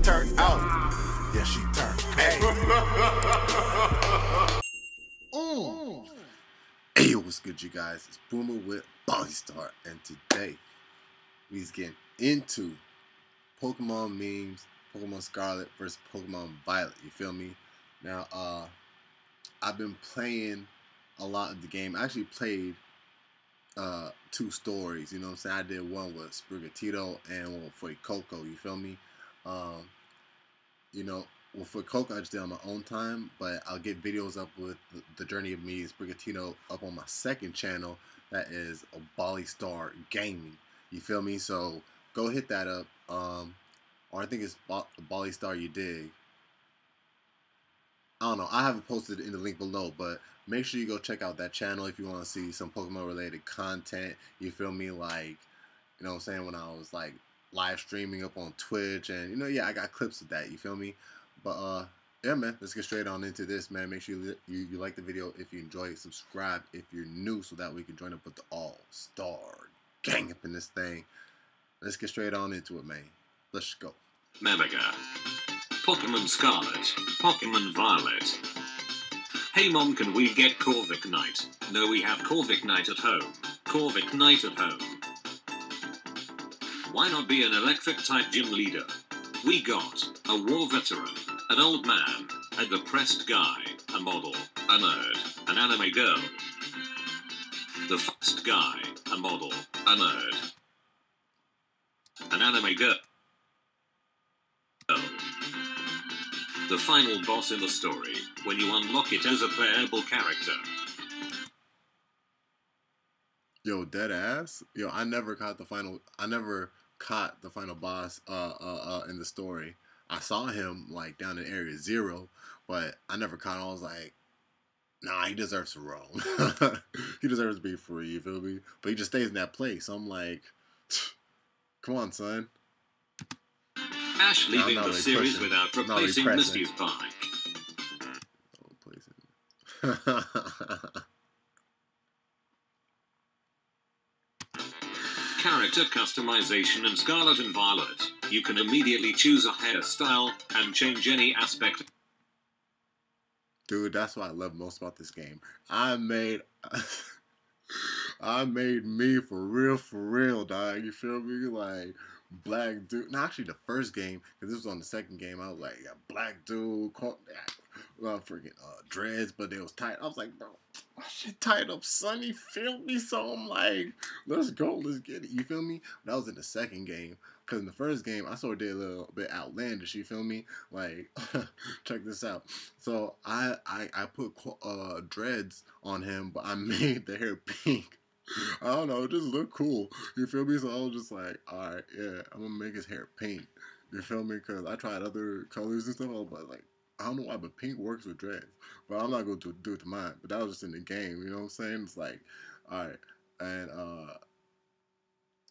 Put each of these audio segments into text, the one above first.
turned out. Yeah, she turned. Hey. Hey, what's good, you guys? It's Boomer with Star, and today we's getting into Pokemon memes, Pokemon Scarlet versus Pokemon Violet. You feel me? Now, I've been playing a lot of the game. I actually played 2 stories. You know what I'm saying? I did one with Sprigatito and one with Fuecoco. You feel me? You know, well, for Coco, I just did on my own time, but I'll get videos up with the journey of me and Sprigatito up on my second channel. That is a Bali Star Gaming. You feel me? So go hit that up. Or I think it's Bali Star You Dig. I don't know. I haven't posted it in the link below, but make sure you go check out that channel if you want to see some Pokemon related content. You feel me? Like, you know what I'm saying? When I was like live streaming up on Twitch, and you know, yeah, I got clips of that. You feel me? But yeah, man, let's get straight on into this, man. Make sure you like the video if you enjoy it. Subscribe if you're new, so that we can join up with the all-star gang up in this thing. Let's get straight on into it, man. Let's go. MEMES, Pokemon Scarlet, Pokemon Violet. Hey mom, can we get Corvic Knight? No, we have Corvic Knight at home. Corvic Knight at home. Why not be an electric type gym leader? We got a war veteran, an old man, a depressed guy, a model, a nerd, an anime girl. The first guy, a model, a nerd, an anime girl. The final boss in the story, when you unlock it as a playable character. Yo, dead ass. Yo, I never caught the final boss in the story. I saw him like down in Area 0, but I never caught him. I was like, nah, he deserves to roam. He deserves to be free, you feel me? But he just stays in that place. So I'm like, come on, son. Ash leaving the series without replacing Misty's bike. Character customization in Scarlet and Violet. You can immediately choose a hairstyle and change any aspect. Dude, that's what I love most about this game. I made me for real, dog. You feel me? Like, black dude. No, actually, the first game, because this was on the second game, I was like, yeah, black dude, freaking dreads, but they was tight. I was like, bro, my shit tied up, son. You feel me? So I'm like, let's go, let's get it. You feel me? That was in the second game. Because in the first game, I sort of did a little bit outlandish, you feel me? Like, check this out. So I put dreads on him, but I made the hair pink. I don't know, it just looked cool. You feel me? So I was just like, alright, yeah, I'm gonna make his hair pink. You feel me? Because I tried other colors and stuff, but like, I don't know why, but pink works with dreads. But I'm not going to do it to mine. But that was just in the game, you know what I'm saying? It's like, alright. And,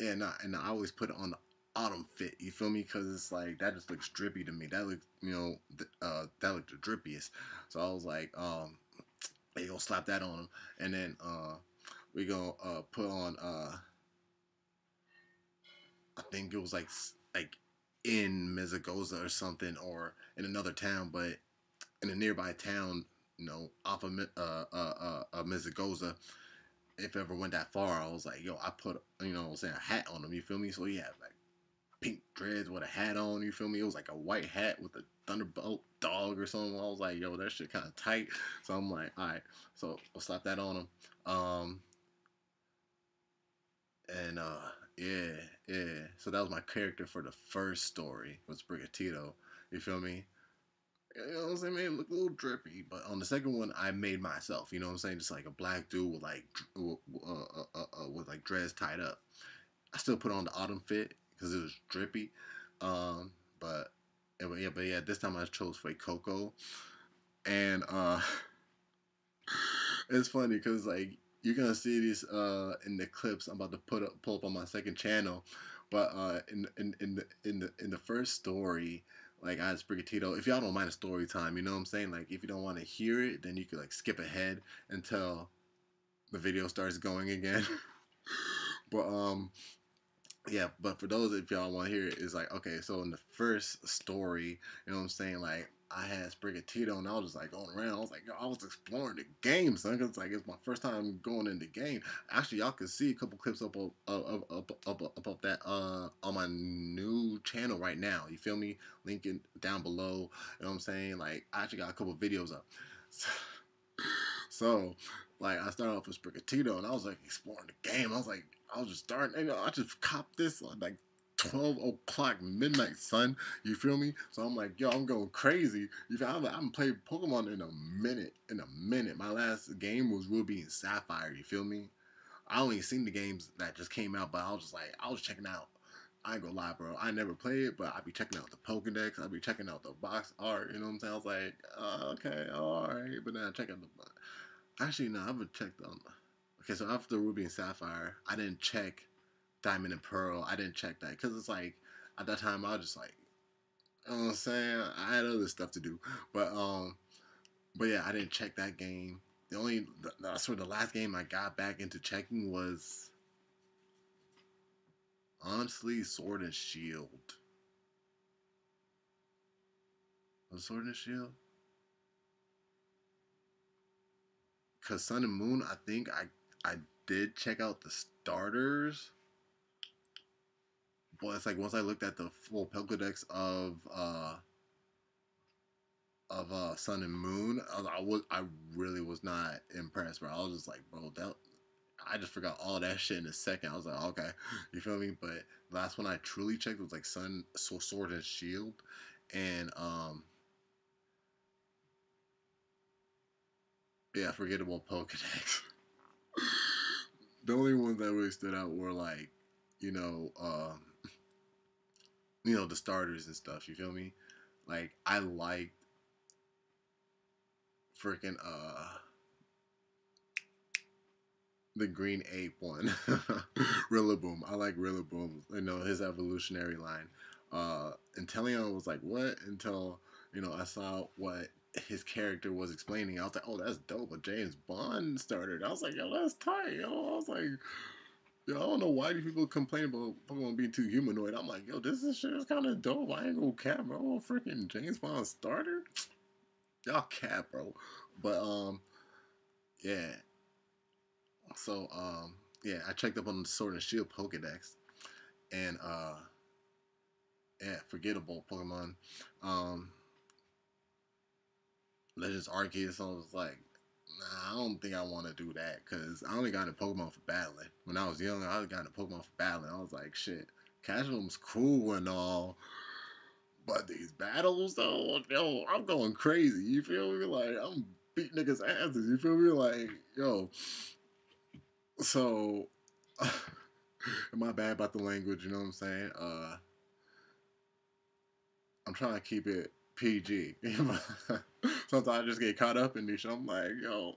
and I always put it on the autumn fit, you feel me? Because it's like, that just looks drippy to me. That looks, you know, that looked the drippiest. So I was like, they gonna slap that on him. And then, we gonna put on I think it was like in Mezagoza or something, or in another town, but in a nearby town, you know, off of Mezagoza. If I ever went that far, I was like, yo, I put, you know what I'm saying, a hat on him, you feel me? So he had like pink dreads with a hat on, you feel me? It was like a white hat with a Thunderbolt dog or something. I was like, yo, that shit kind of tight. So I'm like, alright, so I'll slap that on him. And yeah. So that was my character for the first story, was Sprigatito. You feel me? You know what I'm saying? Man, it looked a little drippy. But on the second one, I made myself. You know what I'm saying? Just like a black dude with like dreads tied up. I still put on the autumn fit because it was drippy. But yeah, this time I chose Fuecoco. And it's funny because like, you're gonna see these in the clips I'm about to pull up on my second channel, but in the first story, like I had Sprigatito. If y'all don't mind a story time, you know what I'm saying? Like if you don't want to hear it, then you could like skip ahead until the video starts going again. But Yeah, but for those if y'all want to hear it, it's like okay, so in the first story, you know what I'm saying, like I had Sprigatito and I was just like going around. I was like, yo, I was exploring the game, son, because like it's my first time going in the game. Actually, y'all can see a couple clips up that on my new channel right now. You feel me? Link it down below. You know what I'm saying? Like I actually got a couple videos up. So, like, I started off with Sprigatito, and I was like exploring the game. I was just starting, and I just copped this like 12 o'clock midnight, son. You feel me? So I'm like, yo, I'm going crazy. You feel? I haven't played Pokemon in a minute. In a minute, my last game was Ruby and Sapphire. You feel me? I only seen the games that just came out, but I was just like, I was checking out. I ain't gonna lie, bro. I never played it, but I be checking out the Pokedex. I be checking out the box art. You know what I'm saying? I was like, okay, all right. But then I check out the. Actually, no, I haven't checked on. Okay, so after Ruby and Sapphire, I didn't check Diamond and Pearl. I didn't check that because it's like at that time I was just like, you know what I'm saying? I had other stuff to do, but yeah, I didn't check that game. I swear the last game I got back into checking was honestly Sword and Shield. Was Sword and Shield? Cause Sun and Moon, I think I did check out the starters, but it's like once I looked at the full Pokédex of Sun and Moon, I really was not impressed, bro. I was just like, bro, that I just forgot all that shit in a second. I was like, okay, you feel me? But the last one I truly checked was like Sword and Shield, and yeah, forgettable Pokedex. The only ones that really stood out were like, you know, the starters and stuff. You feel me? Like I liked freaking the green ape one. Rillaboom. I like Rillaboom. His evolutionary line. Inteleon was like, what? Until, I saw what his character was explaining. I was like, oh, that's dope. A James Bond starter. I was like, yo, that's tight. Yo, I was like, yo, I don't know why do people complain about Pokemon being too humanoid. I'm like, yo, this shit is kind of dope. I ain't gonna cap, bro. Freaking James Bond starter. Y'all cap, bro. But yeah. So yeah, I checked up on the Sword and Shield Pokedex, and yeah, forgettable Pokemon. Um, Legends Arceus. So I was like, nah, I don't think I want to do that because I only got into Pokemon for battling. When I was young, I got into Pokemon for battling. I was like, shit, Casual's cool and all, but these battles though, yo, I'm going crazy. You feel me? Like I'm beating niggas' asses. You feel me? Like yo, so. Am I bad about the language? You know what I'm saying? I'm trying to keep it PG. Sometimes I just get caught up in this shit. I'm like, yo,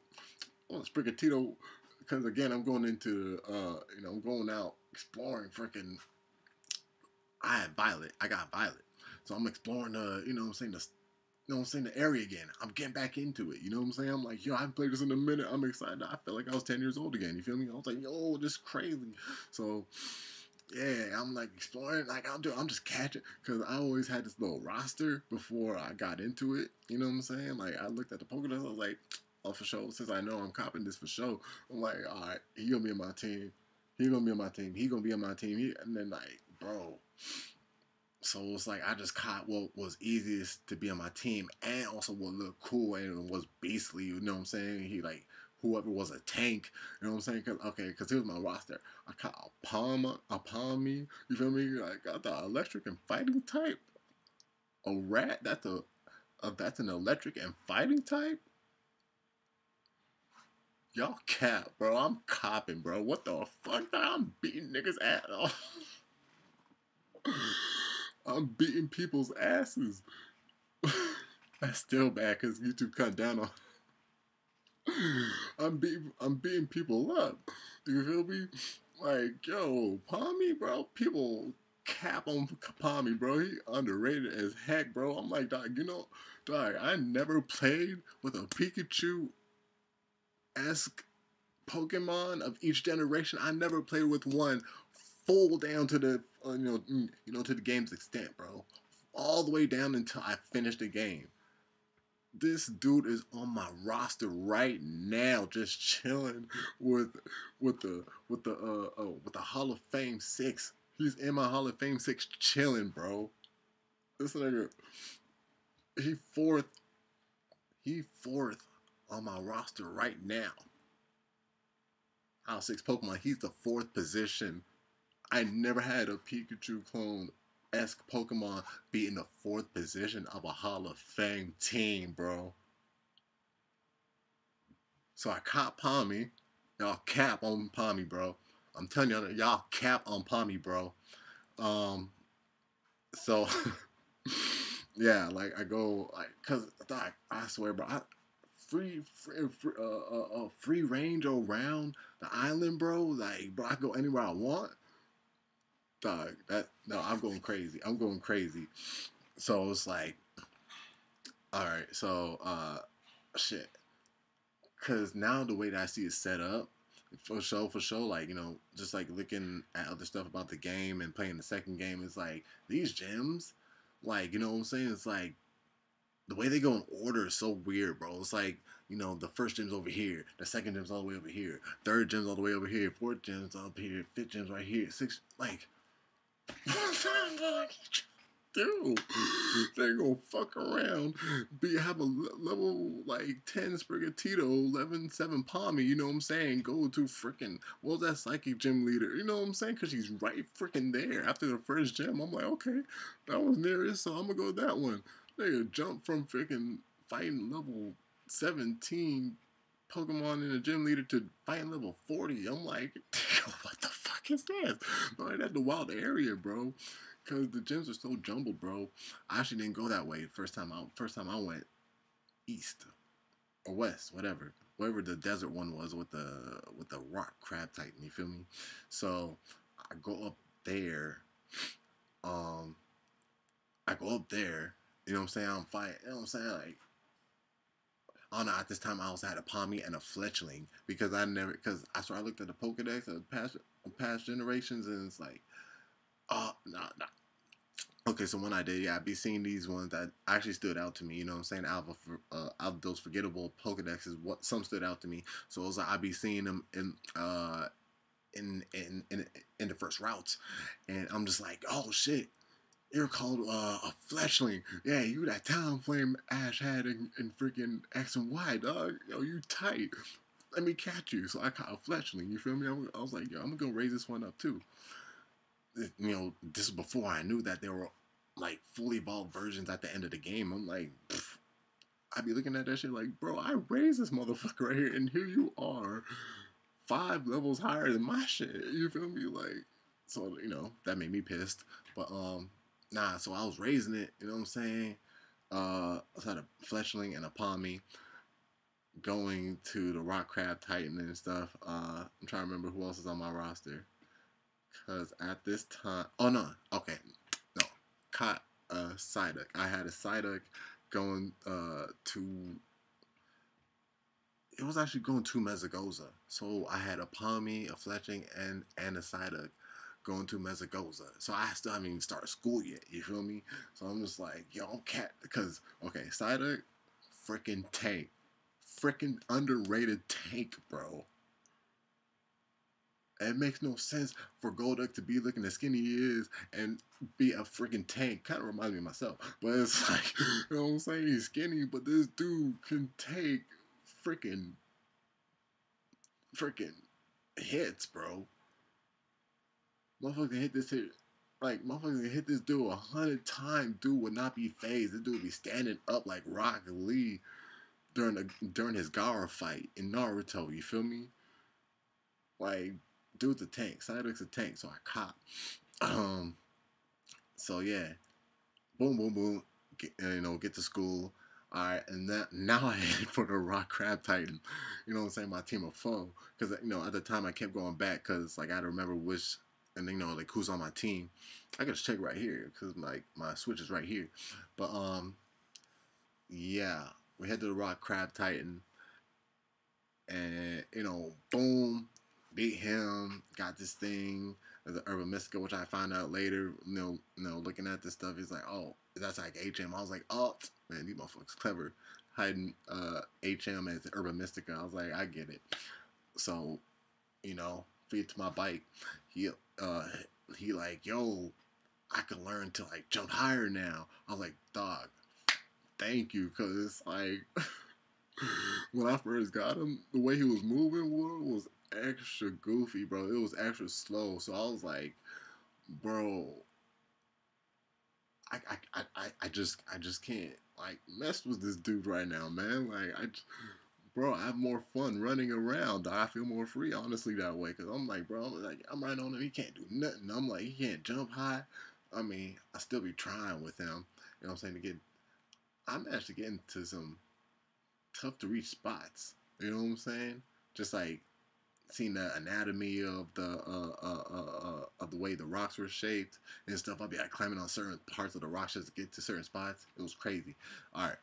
Sprigatito, because again, I'm going into, I'm going out exploring freaking. I had Violet. I got Violet, so I'm exploring the, the area again. I'm getting back into it. You know what I'm saying? I'm like, yo, I haven't played this in a minute. I'm excited. I feel like I was 10 years old again. You feel me? I was like, yo, this is crazy. So yeah, I'm like exploring. Like I'm just catching because I always had this little roster before I got into it. You know what I'm saying? Like I looked at the Pokédex, I was like, oh for sure. Since I know I'm copping this for sure, I'm like, all right, he gonna be on my team. He gonna be on my team. He gonna be on my team. And then like, bro. So it's like I just caught what was easiest to be on my team and also what looked cool and was basically, you know what I'm saying? He like whoever was a tank, you know what I'm saying? Cause he was my roster. I caught a Palmy, you feel me? Like I got the electric and fighting type. A rat, that's an electric and fighting type. Y'all cap, bro. I'm copping, bro. What the fuck? I'm beating niggas ass. I'm beating people's asses. That's still bad because YouTube cut down on. I'm beating people up. You feel me? Like yo, Palmy, bro. People cap on Palmy, bro. He underrated as heck, bro. I'm like, dog. Dog. I never played with a Pikachu esque Pokemon of each generation. I never played with one full down to the to the game's extent, bro, all the way down until I finish the game. This dude is on my roster right now, just chilling with with the Hall of Fame 6. He's in my Hall of Fame 6, chilling, bro. This nigga, he fourth, he fourth on my roster right now. Out of 6 Pokemon, he's the 4th position. I never had a Pikachu clone esque Pokemon be in the 4th position of a Hall of Fame team, bro. So I caught Palmy. Y'all cap on Palmy, bro. I'm telling y'all cap on Palmy, bro. So yeah, like I go like, cause I swear, bro, free range around the island, bro. Like, bro, I go anywhere I want. Dog, I'm going crazy. I'm going crazy. So it's like, all right, so shit. Cause now the way that I see it set up, for sure, like, just like looking at other stuff about the game and playing the second game, it's like these gems, like, you know what I'm saying? It's like the way they go in order is so weird, bro. It's like, the first gem's over here, the second gem's all the way over here, third gem's all the way over here, fourth gem's up here, fifth gem's right here, sixth, like, dude, they gonna fuck around, have a level like 10 Sprigatito, 11-7 Palmy, you know what I'm saying? Go to freaking, what was that psychic gym leader? You know what I'm saying? Because she's right freaking there. After the first gym, I'm like, okay, that was nearest, so I'm gonna go with that one. They jump from freaking fighting level 17 Pokemon in a gym leader to fighting level 40. I'm like, what the fuck is this? Right at the wild area, bro. Cause the gyms are so jumbled, bro. I actually didn't go that way first time I went east or west, wherever the desert one was with the rock crab titan. You feel me? So I go up there. I go up there. You know what I'm saying? I'm fighting. You know what I'm saying? Like, I don't know. At this time, I also had a Palmy and a Fletchling because I looked at the Pokedex of past generations, and it's like, oh, no. Okay, so when I did, yeah, I'd be seeing these ones that actually stood out to me. You know what I'm saying? Out of those forgettable Pokedexes, what some stood out to me. So it was like I'd be seeing them in the first routes, and I'm just like, oh shit, you're called a Fletchling. Yeah, you that Talonflame Ash had in freaking X and Y, dog. Yo, you tight. Let me catch you. So I caught a Fletchling. You feel me? I was like, yo, I'm gonna go raise this one up too. This is before I knew that there were like fully evolved versions at the end of the game. I'm like, I'd be looking at that shit like, bro, I raised this motherfucker right here, and here you are, 5 levels higher than my shit. You feel me? Like, so that made me pissed. But nah. So I was raising it. You know what I'm saying? I had a Fletchling and a Palmy going to the Rock Crab Titan and stuff. I'm trying to remember who else is on my roster. Because at this time, oh no, okay, no, caught Psyduck. I had a Psyduck going to, it was actually going to Mesagoza. So I had a Palmy, a Fletchling, and a Psyduck going to Mesagoza. So I still haven't even started school yet, you feel me? So I'm just like, yo, I'm because, okay, Psyduck, freaking tank. Freaking underrated tank, bro. It makes no sense for Golduck to be looking as skinny he is and be a freaking tank. Kind of reminds me of myself. But it's like, you know what I'm saying? He's skinny, but this dude can take freaking hits, bro. Motherfucker can hit this hit. Like, motherfuckers can hit this dude 100 times. Dude would not be phased. This dude would be standing up like Rock Lee during his Gaara fight in Naruto. You feel me? Like, dude's a tank. Psyduck's a tank, so I cop. So yeah, boom, boom, boom. Get to school. All right, and now I head for the Rock Crab Titan. You know what I'm saying? My team of foe. Because at the time I kept going back because like I had to remember which, and like who's on my team. I gotta check right here because my switch is right here. But yeah, we head to the Rock Crab Titan, and boom. Beat him, got this thing. as an Urban Mystica, which I found out later. Looking at this stuff, he's like, oh, that's like HM. I was like, oh, man, these motherfuckers clever, hiding HM as Urban Mystica. I was like, I get it. So, feed to my bike. He like, yo, I can learn to like jump higher now. I was like, dog, thank you, cause it's like when I first got him, the way he was moving was extra goofy, bro. It was extra slow. So I was like, bro, I just can't like mess with this dude right now, man. Like bro, I have more fun running around. I feel more free, honestly, that way. Cause I'm like, bro, I'm right on him. He can't do nothing. I'm like, he can't jump high. I mean, I still be trying with him. You know what I'm saying? I'm actually getting to some tough to reach spots. You know what I'm saying? Just like seeing the anatomy of the way the rocks were shaped and stuff. I'd be like climbing on certain parts of the rocks just to get to certain spots. It was crazy. All right,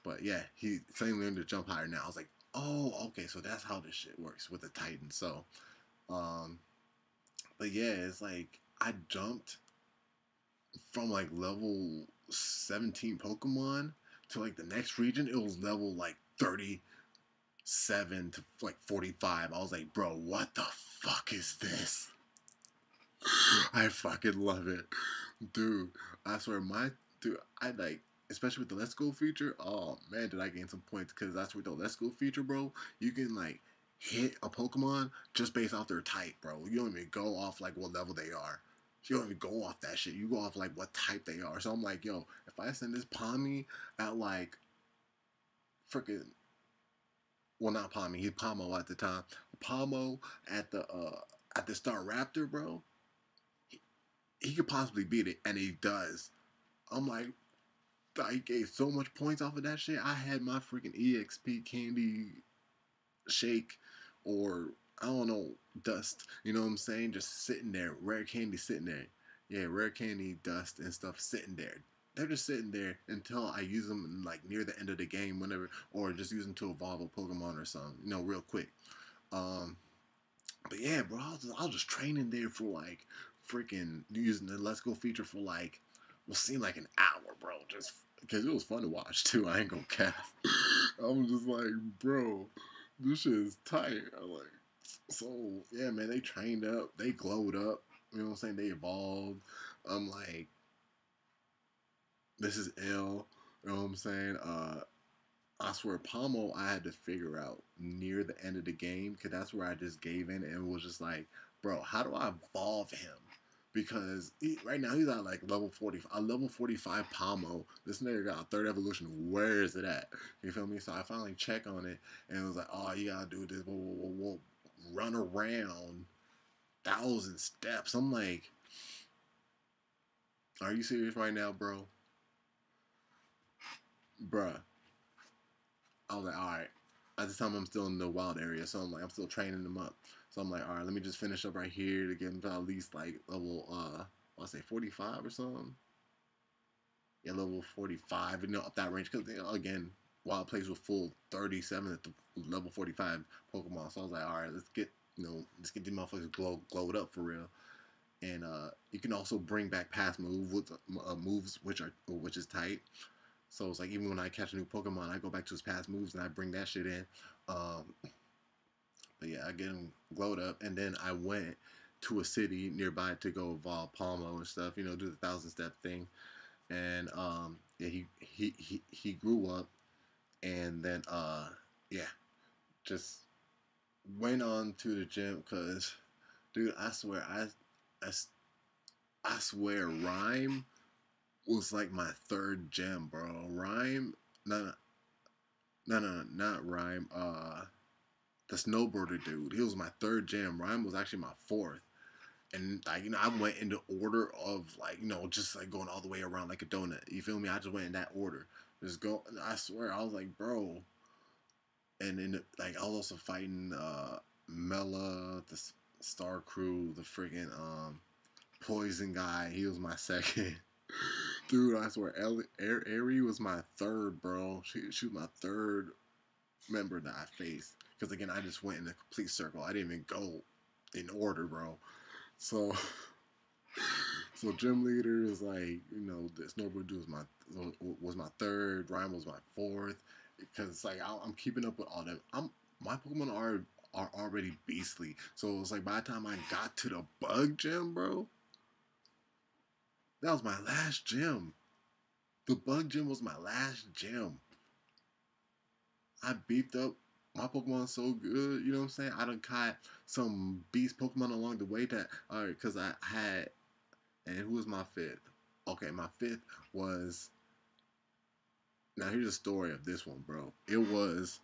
but yeah, he finally learned to jump higher now. I was like, oh, okay, so that's how this shit works with the Titan. So, um, but yeah, it's like I jumped from like level 17 Pokemon to like the next region. It was level like 37 to like 45. I was like, bro, what the fuck is this? I fucking love it. Dude, I swear I like, especially with the Let's Go feature, oh man, did I gain some points, because that's with the Let's Go feature, bro. You can like hit a Pokemon just based off their type, bro. You don't even go off like what level they are. You don't even go off that shit. You go off like what type they are. So I'm like, yo, if I send this Palmy at like freaking, well, not Palmy, he's Pomo at the time. Pomo at the Star Raptor, bro. He could possibly beat it, and he does. I'm like, I gave so much points off of that shit. I had my freaking EXP candy shake, or I don't know, dust. You know what I'm saying? Just sitting there, rare candy sitting there. Yeah, rare candy, dust, and stuff sitting there. They're just sitting there until I use them like near the end of the game, whenever, or just use them to evolve a Pokemon or something. Real quick. Um, but yeah, bro, I was just training there for like freaking using the Let's Go feature for like, well, seemed like an hour, bro. Just because it was fun to watch too. I ain't gonna cap. I was just like, bro, this shit is tight. I'm like, so yeah, man. They trained up, they glowed up. You know what I'm saying? They evolved. I'm like, this is ill. You know what I'm saying? I swear, Pomo, I had to figure out near the end of the game, because that's where I just gave in and was just like, bro, how do I evolve him? Because right now he's at like level 40, a level 45 Pomo. This nigga got a third evolution. Where is it at? You feel me? So I finally check on it, and it was like, oh, you gotta do this. We'll run around 1,000 steps. I'm like, are you serious right now, bro? Bruh. I was like, all right. At this time, I'm still in the wild area, so I'm like, I'm still training them up. So I'm like, all right, let me just finish up right here to get them to at least like level, I'll say 45 or something. Yeah, level 45, up that range. Because again, wild plays with full 37 at the level 45 Pokemon. So I was like, all right, let's get these motherfuckers glowed up for real. And you can also bring back past moves which is tight. So it's like, even when I catch a new Pokemon, I go back to his past moves and I bring that shit in. But yeah, I get him glowed up, and then I went to a city nearby to go evolve Palmo and stuff. Do the 1,000-step thing, and yeah, he grew up, and then yeah, just went on to the gym, cause dude, I swear I swear Rhyme was like my third gem, bro. Rhyme, no, not Rhyme. The snowboarder dude, he was my third gem. Rhyme was actually my fourth, and like I went in the order of like just like going all the way around like a donut. You feel me? I just went in that order. Just go. I swear, I was like, bro. And then like I was also fighting Mela, the Star Crew, the freaking Poison guy. He was my second. Dude, I swear, Aerie was my third, bro. She was my third member that I faced. Because again, I just went in a complete circle. I didn't even go in order, bro. So So gym leader is like, the snowboard dude was my third. Ryan was my fourth. Because it's like I'm keeping up with all them. My Pokemon are already beastly. So it's like by the time I got to the bug gym, bro, that was my last gym. The bug gym was my last gym. I beefed up my Pokemon so good, you know what I'm saying? I done caught some beast Pokemon along the way that, alright, because I had, and who was my fifth? Okay, my fifth was, now here's the story of this one, bro. It was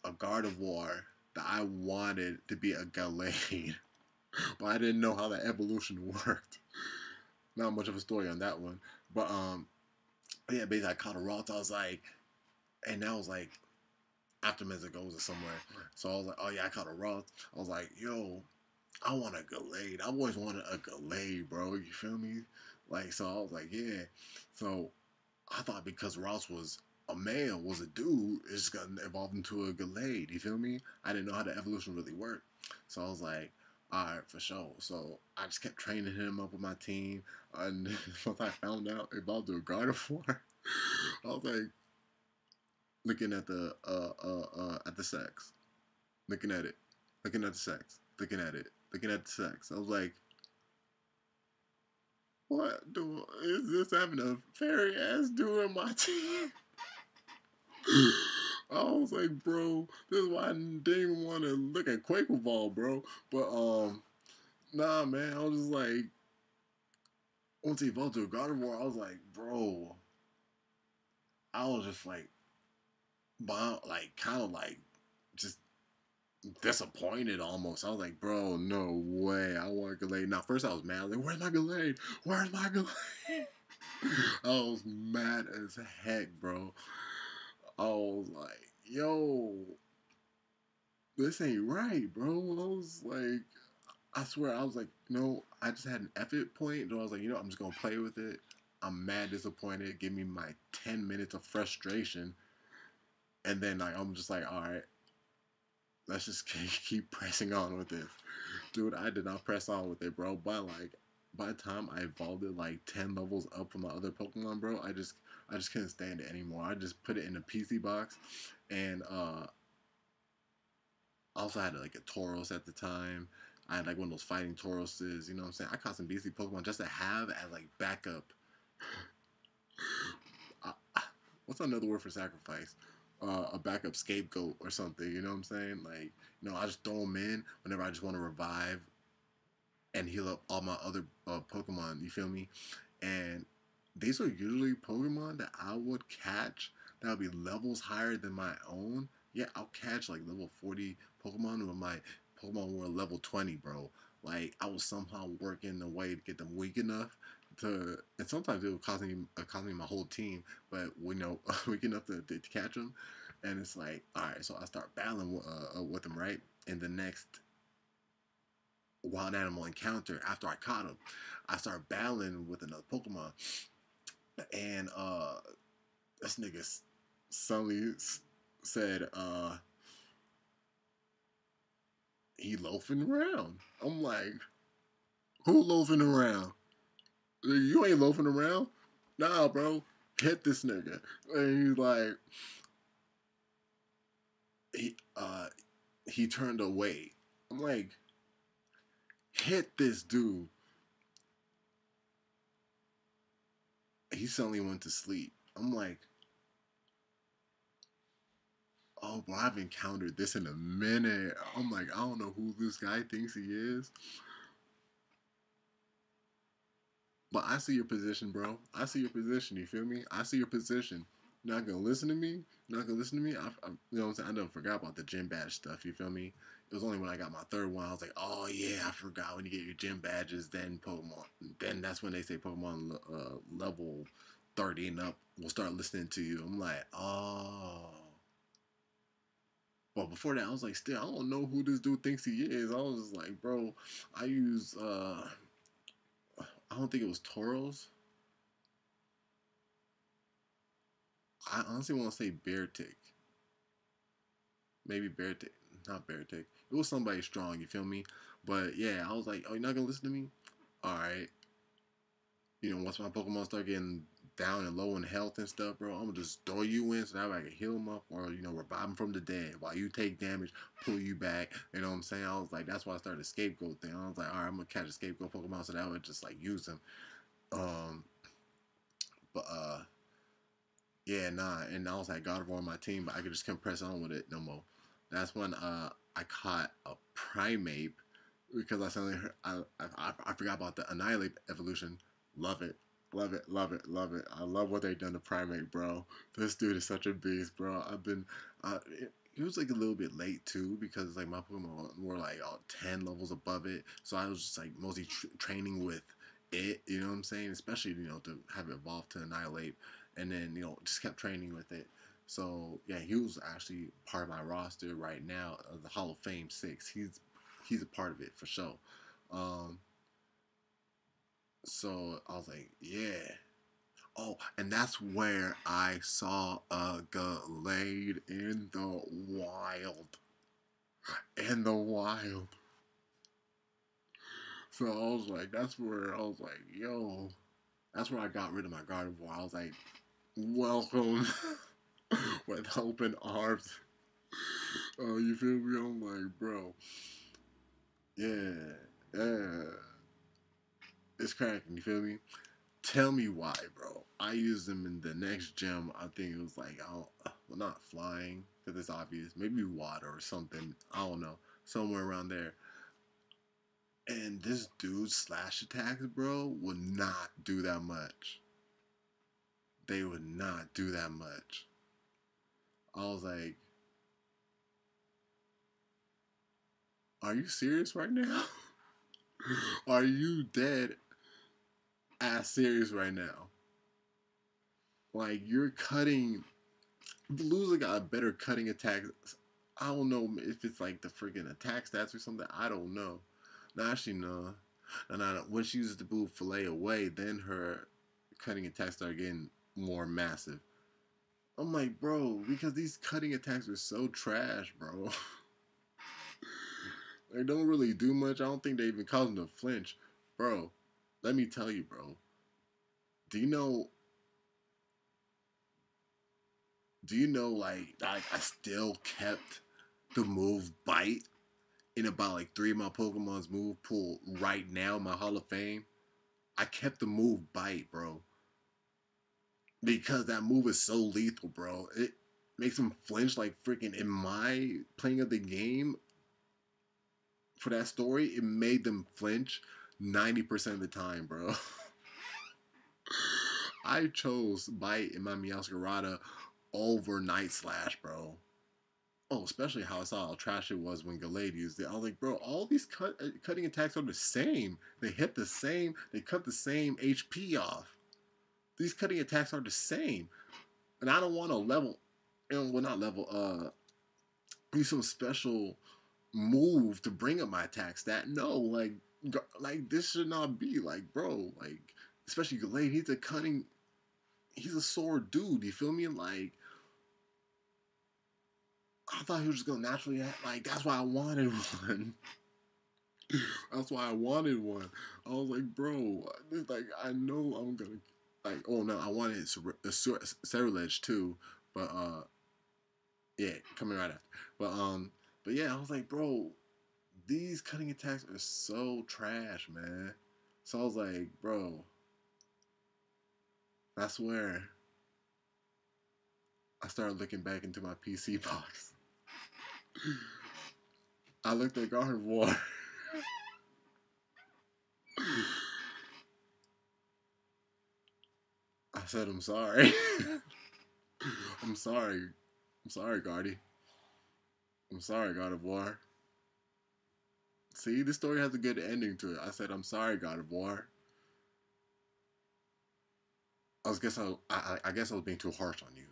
a Gardevoir that I wanted to be a Gallade, but I didn't know how the evolution worked. Not much of a story on that one, but yeah, basically I caught a Ralts. I was like, and that was like after Mezzagos or somewhere. So I was like, oh yeah, I caught a Ralts. I was like, yo, I want a Gallade. I always wanted a Gallade, bro. You feel me? Like, so I was like, yeah. So I thought because Ross was a male, was a dude, it's gonna evolve into a Gallade. You feel me? I didn't know how the evolution really worked. So I was like, alright, for sure. So I just kept training him up with my team. And once I found out it evolved to a Gardevoir, I was like looking at the sex. Looking at it. Looking at the sex. Looking at it. Looking at the sex. I was like, what is this having a fairy ass doing my team? I was like, bro, this is why I didn't even want to look at Quaker Ball, bro. But nah, man, I was just like, once he evolved to a Gardevoir, I was like, bro, I was just like, kind of like, just disappointed almost. I was like, bro, no way, I want Gallade. Now, first I was mad, I was like, where's my Gallade? Where's my Gallade? I was mad as heck, bro. I was like, yo, this ain't right, bro. I was like, I swear, I was like, I just had an effort point. So I was like, I'm just gonna play with it. I'm mad disappointed. Give me my 10 minutes of frustration, and then like I'm just like, all right, let's just keep pressing on with it, dude. I did not press on with it, bro. But like, by the time I evolved it like 10 levels up from my other Pokemon, bro, I just couldn't stand it anymore. I just put it in a PC box, and I also had like a Tauros at the time. I had like one of those fighting Tauroses, you know what I'm saying? I caught some beastly Pokemon just to have as like backup. What's another word for sacrifice? A backup scapegoat or something, you know what I'm saying? Like, I just throw them in whenever I just want to revive and heal up all my other Pokemon, you feel me? And these are usually Pokemon that I would catch that would be levels higher than my own. Yeah, I'll catch like level 40 Pokemon when my Pokemon were level 20, bro. Like, I was somehow working a way to get them weak enough to, and sometimes it would cost me my whole team, but weak enough to catch them. And it's like, all right, so I start battling with them, right? In the next wild animal encounter after I caught him, I start battling with another Pokemon, and this nigga suddenly said, he loafing around. I'm like, who loafing around? You ain't loafing around. Nah, bro, hit this nigga. And he's like, he he turned away. I'm like, hit this dude. He suddenly went to sleep. I'm like, oh, bro, I've encountered this in a minute. I'm like, I don't know who this guy thinks he is. But I see your position, bro. I see your position. You feel me? I see your position. You're not gonna listen to me. You're not gonna listen to me. You know what I'm saying? I never forgot about the gym badge stuff. You feel me? It was only when I got my third one I was like, oh yeah, I forgot when you get your gym badges. Then Pokemon. Then that's when they say Pokemon level 30 and up will start listening to you. I'm like, oh. But before that, I was like, still, I don't know who this dude thinks he is. I was just like, bro, I use I don't think it was Tauros. I honestly want to say Beartic. Maybe Beartic. Not Beartic. It was somebody strong, you feel me? But yeah, I was like, oh, you're not going to listen to me? Alright. once my Pokemon start getting down and low in health and stuff, bro, I'm gonna just throw you in so that way I can heal them up or, revive them from the dead while you take damage, pull you back. You know what I'm saying? I was like, that's why I started the scapegoat thing. I was like, all right, I'm gonna catch a scapegoat Pokemon so that I would just like use them. But yeah, nah. And I was like God of War on my team, but I could just couldn't press on with it no more. That's when I caught a Primeape because I suddenly heard, I forgot about the Annihilate evolution. Love it. Love it, love it, love it. I love what they've done to Primate, bro. This dude is such a beast, bro. He was like a little bit late too because like my Pokemon were like 10 levels above it. So I was just like mostly training with it, you know what I'm saying? Especially, to have it evolved to Annihilate and then, just kept training with it. So yeah, he was actually part of my roster right now, the Hall of Fame 6. He's a part of it for sure. Um, so I was like, yeah. Oh, and that's where I saw a Glade in the wild. In the wild. So I was like, that's where I was like, yo. That's where I got rid of my Gardevoir. I was like, welcome with open arms. Oh, you feel me? I'm like, bro. Yeah. Yeah. It's cracking, you feel me? Tell me why, bro. I used them in the next gym. I think it was like, well, not flying, because it's obvious. Maybe water or something. I don't know. Somewhere around there. And this dude's slash attacks, bro, would not do that much. They would not do that much. I was like, are you serious right now? Are you dead ass serious right now? Like, you're cutting. Loser got a better cutting attack. I don't know if it's like the freaking attack stats or something. I don't know. No, actually, no. And when she uses the blue fillet away, then her cutting attacks start getting more massive. I'm like, bro, because these cutting attacks are so trash, bro. They don't really do much. I don't think they even cause them to flinch. Bro, let me tell you, bro. Do you know like I still kept the move bite in about like 3 of my Pokemon's move pool right now in my Hall of Fame? I kept the move bite, bro. Because that move is so lethal, bro. It makes them flinch like freaking in my playing of the game for that story, it made them flinch 90% of the time, bro. I chose bite in my Meowscarada over Night Slash, bro. Oh, especially how I saw how trash it was when Gallade used it. I was like, bro, all these cutting attacks are the same. They hit the same. They cut the same HP off. These cutting attacks are the same. And I don't want to level, well, not level, use some special move to bring up my attack stat. No, like this should not be like, bro, like, especially Gallade, he's a sword dude, you feel me? Like, I thought he was just gonna naturally like, that's why I wanted one. That's why I wanted one. I was like, bro, like, I know I'm gonna, like, oh no, I wanted Ceruledge too, but yeah, coming right after. But yeah, I was like, bro, these cutting attacks are so trash, man. So I was like, bro, that's where I started looking back into my PC box. I looked at Gardevoir. I said, I'm sorry. I'm sorry. I'm sorry, Guardy. I'm sorry, Gardevoir. See, this story has a good ending to it. I said, I'm sorry, Gardevoir. I guess I was being too harsh on you.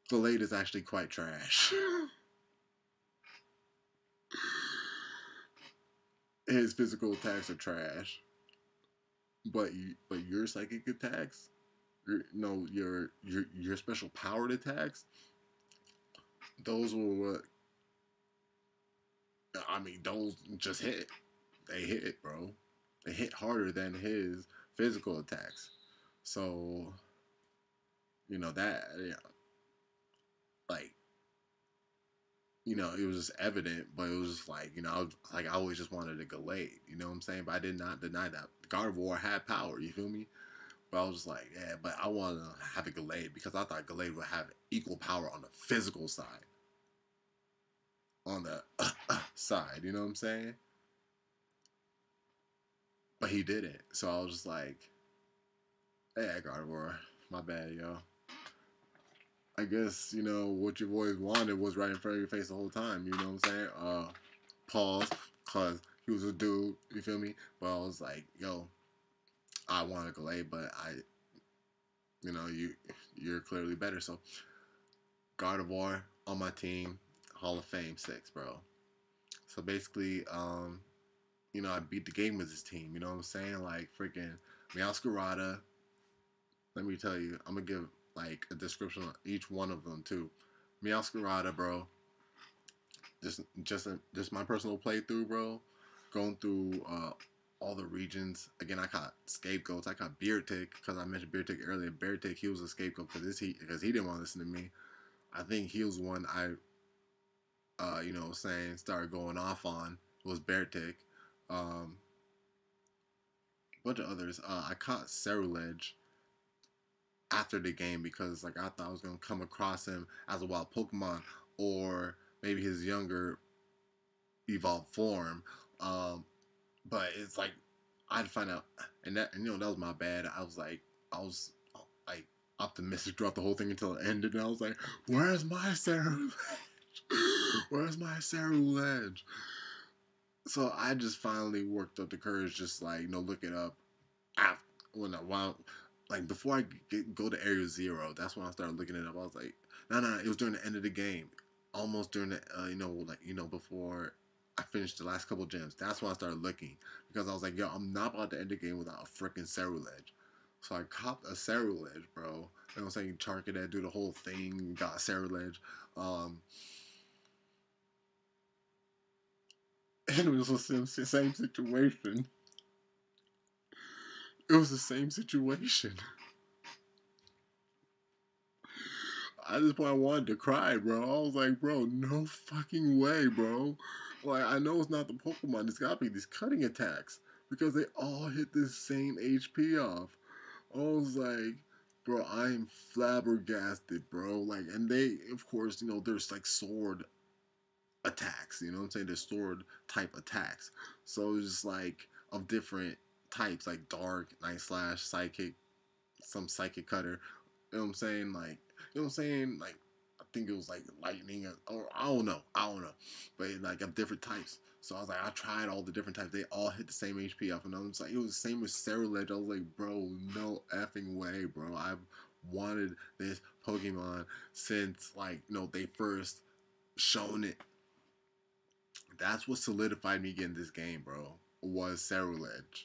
Gallade is actually quite trash. His physical attacks are trash, but your psychic attacks, your special powered attacks, those were what. I mean, those just hit. They hit, bro. They hit harder than his physical attacks. So that like it was just evident, but it was just like, I always just wanted a Gallade, you know what I'm saying? But I did not deny that Gardevoir had power, you feel me? But I was just like, yeah, but I want to have a Gallade because I thought Gallade would have equal power on the physical side, on the side, you know what I'm saying? But he didn't, so I was just like, hey, Gardevoir, my bad, yo. I guess, what you've always wanted was right in front of your face the whole time, you know what I'm saying? Pause, because he was a dude, you feel me? But I was like, yo, I want a Gallade, but you're clearly better. So, Gardevoir on my team, Hall of Fame 6, bro. So basically, I beat the game with this team, you know what I'm saying? Like, freaking Meowscarada. Let me tell you, I'm going to give, like, a description on each one of them, too. Meowscarada, bro. Just my personal playthrough, bro. Going through all the regions. Again, I caught scapegoats. I caught Beartick because I mentioned Beartick earlier. Beartick, he was a scapegoat because he didn't want to listen to me. I think he was one I, started going off on was Beartick. A bunch of others. I caught Cerulege after the game because like I thought I was gonna come across him as a wild Pokemon or maybe his younger evolved form. But it's like I'd find out, and that was my bad. I was like optimistic throughout the whole thing until it ended, and I was like, "Where's my Cerulege? Where's my Cerulege?" So I just finally worked up the courage, just like look it up. After, like before I go to Area Zero, that's when I started looking it up. I was like, no, it was during the end of the game, almost during the before I finished the last couple gems. That's when I started looking because I was like, yo, I'm not about to end the game without a freaking Cerulege. So I copped a Cerulege, bro. You know what I'm saying? Charcadet, do the whole thing, got a Cerulege. And it was the same situation. It was the same situation. At this point, I wanted to cry, bro. I was like, bro, no fucking way, bro. Like, I know it's not the Pokemon. It's gotta be these cutting attacks because they all hit the same HP off. I was like, bro, I'm flabbergasted, bro. Like, and they, of course, there's like sword attacks. You know what I'm saying? There's sword type attacks. So it's just like of different types, like dark, night slash, psychic, some psychic cutter. You know what I'm saying? Like, you know what I'm saying? Like, I think it was like lightning or I don't know. But like of different types. So I was like, I tried all the different types. They all hit the same HP up. And I was like, it was the same with Cerulege. I was like, bro, no effing way, bro. I've wanted this Pokemon since like, they first shown it. That's what solidified me getting this game, bro. Was Cerulege.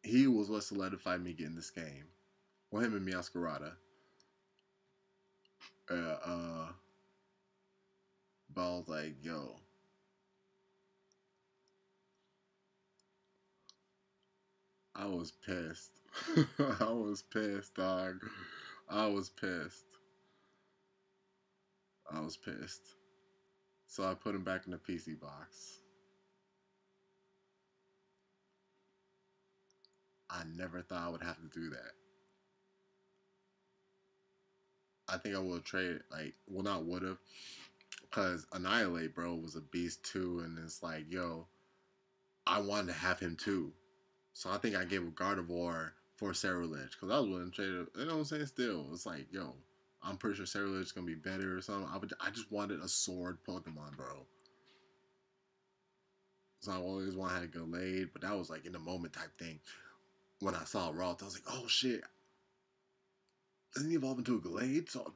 He was what solidified me getting this game. Well, him and Meowscarada. Uh, uh, but I was like, yo. I was pissed. I was pissed, dog. I was pissed. I was pissed. So I put him back in the PC box. I never thought I would have to do that. I think I would have traded, like, well, not would have, because Annihilate, bro, was a beast too, and it's like, yo, I wanted to have him too. So I think I gave a Gardevoir for Cerulege, because I was willing to trade it, you know what I'm saying? Still, it's like, yo, I'm pretty sure Cerulege is going to be better or something. I just wanted a sword Pokemon, bro. So I always wanted to Gallade, but that was like in the moment type thing. When I saw Roth, I was like, oh shit, doesn't he evolve into a Gallade? So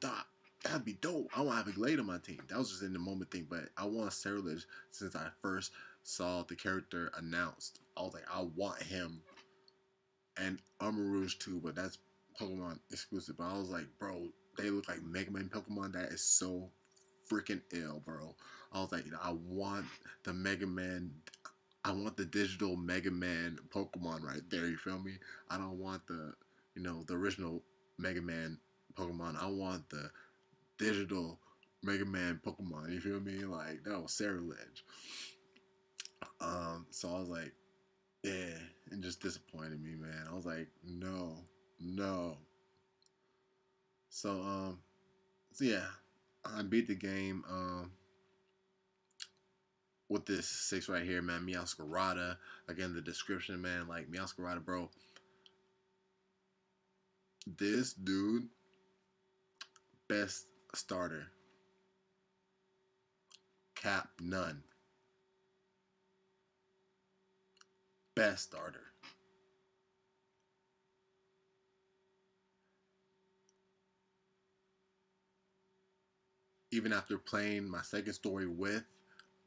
that'd be dope. I want to have a Glade on my team. That was just in the moment thing, but I want Cerulege since I first saw the character announced. I was like, I want him. And Armarouge too, but that's Pokemon exclusive. But I was like, bro, they look like Mega Man Pokemon. That is so freaking ill, bro. I was like, I want the Mega Man. I want the digital Mega Man Pokemon right there. You feel me? I don't want the original Mega Man Pokemon. I want the digital Mega Man Pokemon. You feel me? Like that was Sacrilege. So I was like, yeah, and just disappointed me, man. I was like, no, no. So so yeah, I beat the game with this six right here, man. Meowscarada. Again, the description, man. Like Meowscarada, bro. This dude, best starter. Cap none. Best starter. Even after playing my second story with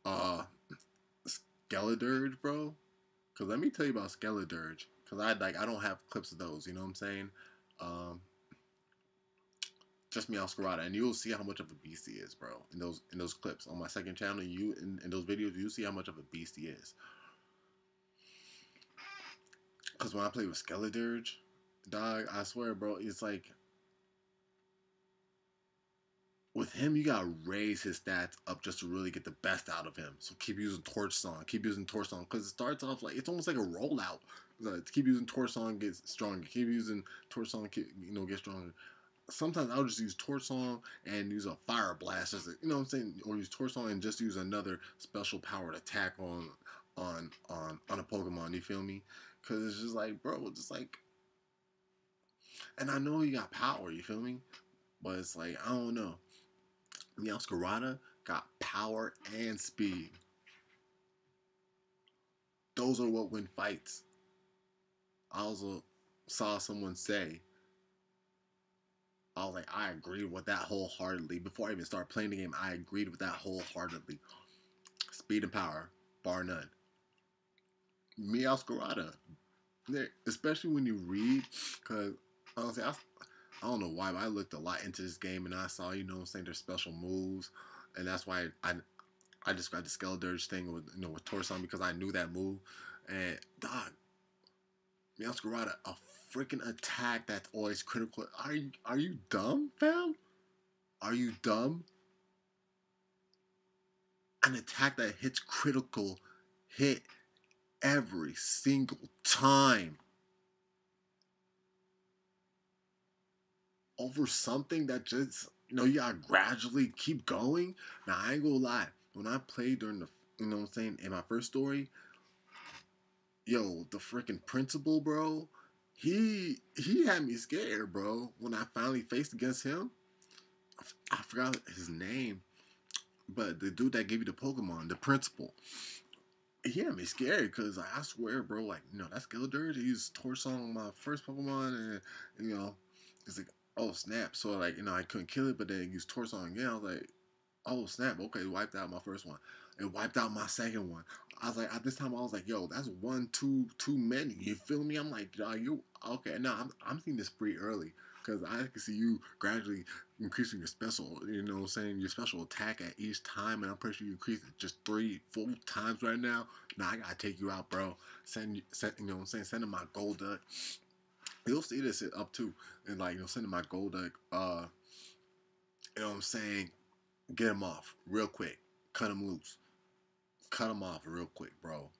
uh Skeledirge, bro. Cause let me tell you about Skeledirge. Cause I don't have clips of those. You know what I'm saying? Um, just Meowscarada, and you'll see how much of a beast he is, bro. In those clips on my second channel, you in those videos, you see how much of a beast he is. Cause when I play with Skeledirge, dog, I swear, bro, it's like with him, you gotta raise his stats up just to really get the best out of him. So keep using Torch Song, because it starts off like it's almost like a rollout. Like, keep using Torch Song, get stronger. Keep using Torch Song, get stronger. Sometimes I'll just use Torch Song and use a Fire Blast, just you know what I'm saying, or use Torch Song and just use another special powered attack on a Pokemon. You feel me? Because it's just like, bro, just like, and I know he got power. You feel me? But it's like I don't know. Meowscarada got power and speed. Those are what win fights. I also saw someone say, I was like, I agreed with that wholeheartedly. Before I even started playing the game, I agreed with that wholeheartedly. Speed and power, bar none. Meowscarada, especially when you read, because honestly, I don't know why, but I looked a lot into this game and I saw, you know what I'm saying, their special moves. And that's why I described the Skeledirge thing with Torson because I knew that move. And dog, Meowscarada, a freaking attack that's always critical. Are you dumb, fam? Are you dumb? An attack that hits critical hit every single time over something that just you gotta gradually keep going. Now I ain't gonna lie. When I played during the you know what I'm saying in my first story, yo, the freaking principal, bro, he had me scared, bro. When I finally faced against him, I forgot his name, but the dude that gave you the Pokemon, the principal, he had me scared because I swear, bro, like that's Skeledirge. He used Torch Song on my first Pokemon, and it's like, oh snap. So like I couldn't kill it, but then he used Torch Song again. I was like, oh snap, okay, wiped out my first one. It wiped out my second one. I was like, at this time, I was like, yo, that's one, too many. You feel me? I'm like, you okay? No, I'm seeing this pretty early because I can see you gradually increasing your special. You know, what I'm saying your special attack at each time, and I'm pretty sure you increase it just 3 full times right now. Nah, I gotta take you out, bro. Send you know what I'm saying? Send him my Golduck. You'll see this up too, and like send him my Golduck. You know what I'm saying? Get him off real quick. Cut him loose. Cut him off real quick, bro.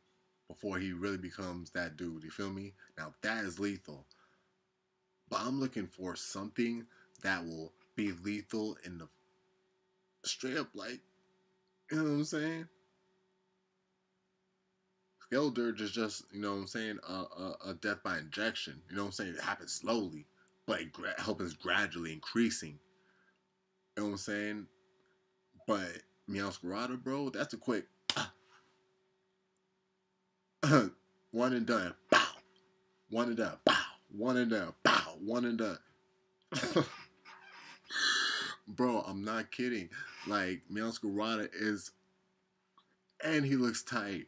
Before he really becomes that dude. You feel me? Now that is lethal. But I'm looking for something that will be lethal in the straight up like, you know what I'm saying? Skeledirge is just, you know what I'm saying, a death by injection. You know what I'm saying? It happens slowly, but it happens gradually increasing. You know what I'm saying? But Meowscarada, bro, that's a quick one and done. Bow. One and done. Bow. One and done. Bow. One and done. Bro, I'm not kidding. Like, Meowscarada is... And he looks tight.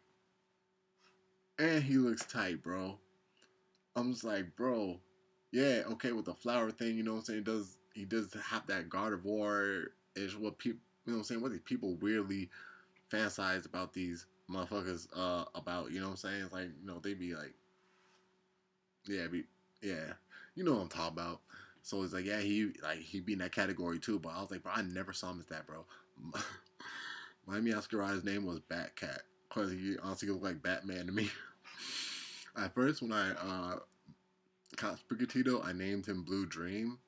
And he looks tight, bro. I'm just like, bro, yeah, okay, with the flower thing, you know what I'm saying? He does have that Gardevoir is what people, you know what I'm saying? What people weirdly fantasize about these motherfuckers, about, you know what I'm saying? It's like, they be like, yeah, you know what I'm talking about. So it's like, yeah, he be in that category too. But I was like, bro, I never saw him as that, bro. Miami Masquerade's name was Batcat because he honestly looked like Batman to me. At first, when I caught Sprigatito, I named him Blue Dream,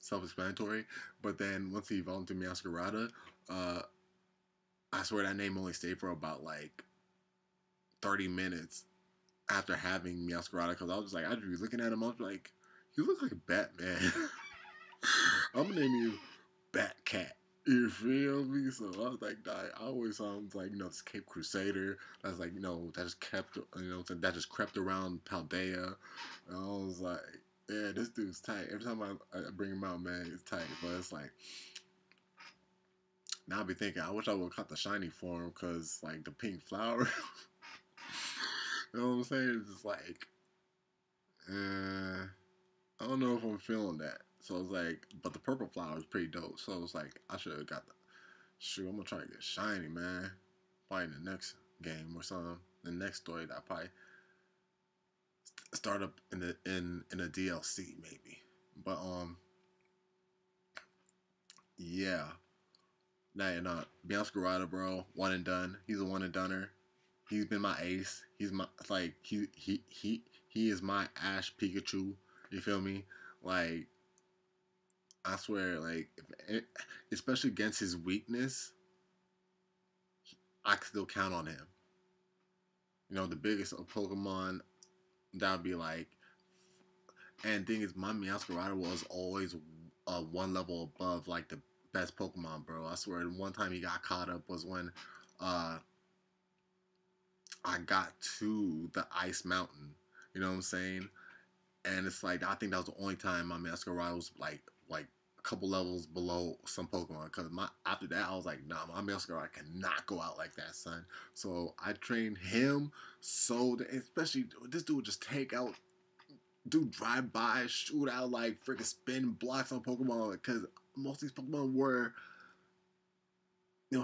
self-explanatory. But then once he evolved into Masquerada, uh, I swear that name only stayed for about like 30 minutes after having Masquerada, because I was just like, I'd be looking at him, I was like, you look like Batman. I'm gonna name you Batcat. You feel me? So I was like, I always saw him like, this Cape Crusader. That's like, that just kept, that just crept around Paldea. And I was like, yeah, this dude's tight. Every time I bring him out, man, it's tight. But it's like, now I be thinking, I wish I would have caught the shiny form, because like the pink flower. You know what I'm saying? It's just like, I don't know if I'm feeling that. So it's like, but the purple flower is pretty dope. So it's like, I should have got the. Shoot, I'm gonna try to get shiny, man. Probably in the next game or something. The next story that I probably start up in the DLC maybe. But yeah. Nah, you're not. Masquerada, bro. One and done. He's a one and doneer. He's been my ace. He's my like he is my Ash Pikachu. You feel me? Like, I swear, like, especially against his weakness, I can still count on him. The biggest of Pokemon, that would be like, and the thing is, my Masquerada was always one level above, like, the best Pokemon, bro. I swear, one time he got caught up was when I got to the Ice Mountain. You know what I'm saying? And it's like, I think that was the only time my Masquerade was like a couple levels below some Pokemon. Because after that, I was like, nah, my Masquerade cannot go out like that, son. So I trained him so that, especially this dude would just take out, do drive by, shoot out, like freaking spin blocks on Pokemon. Because most of these Pokemon were,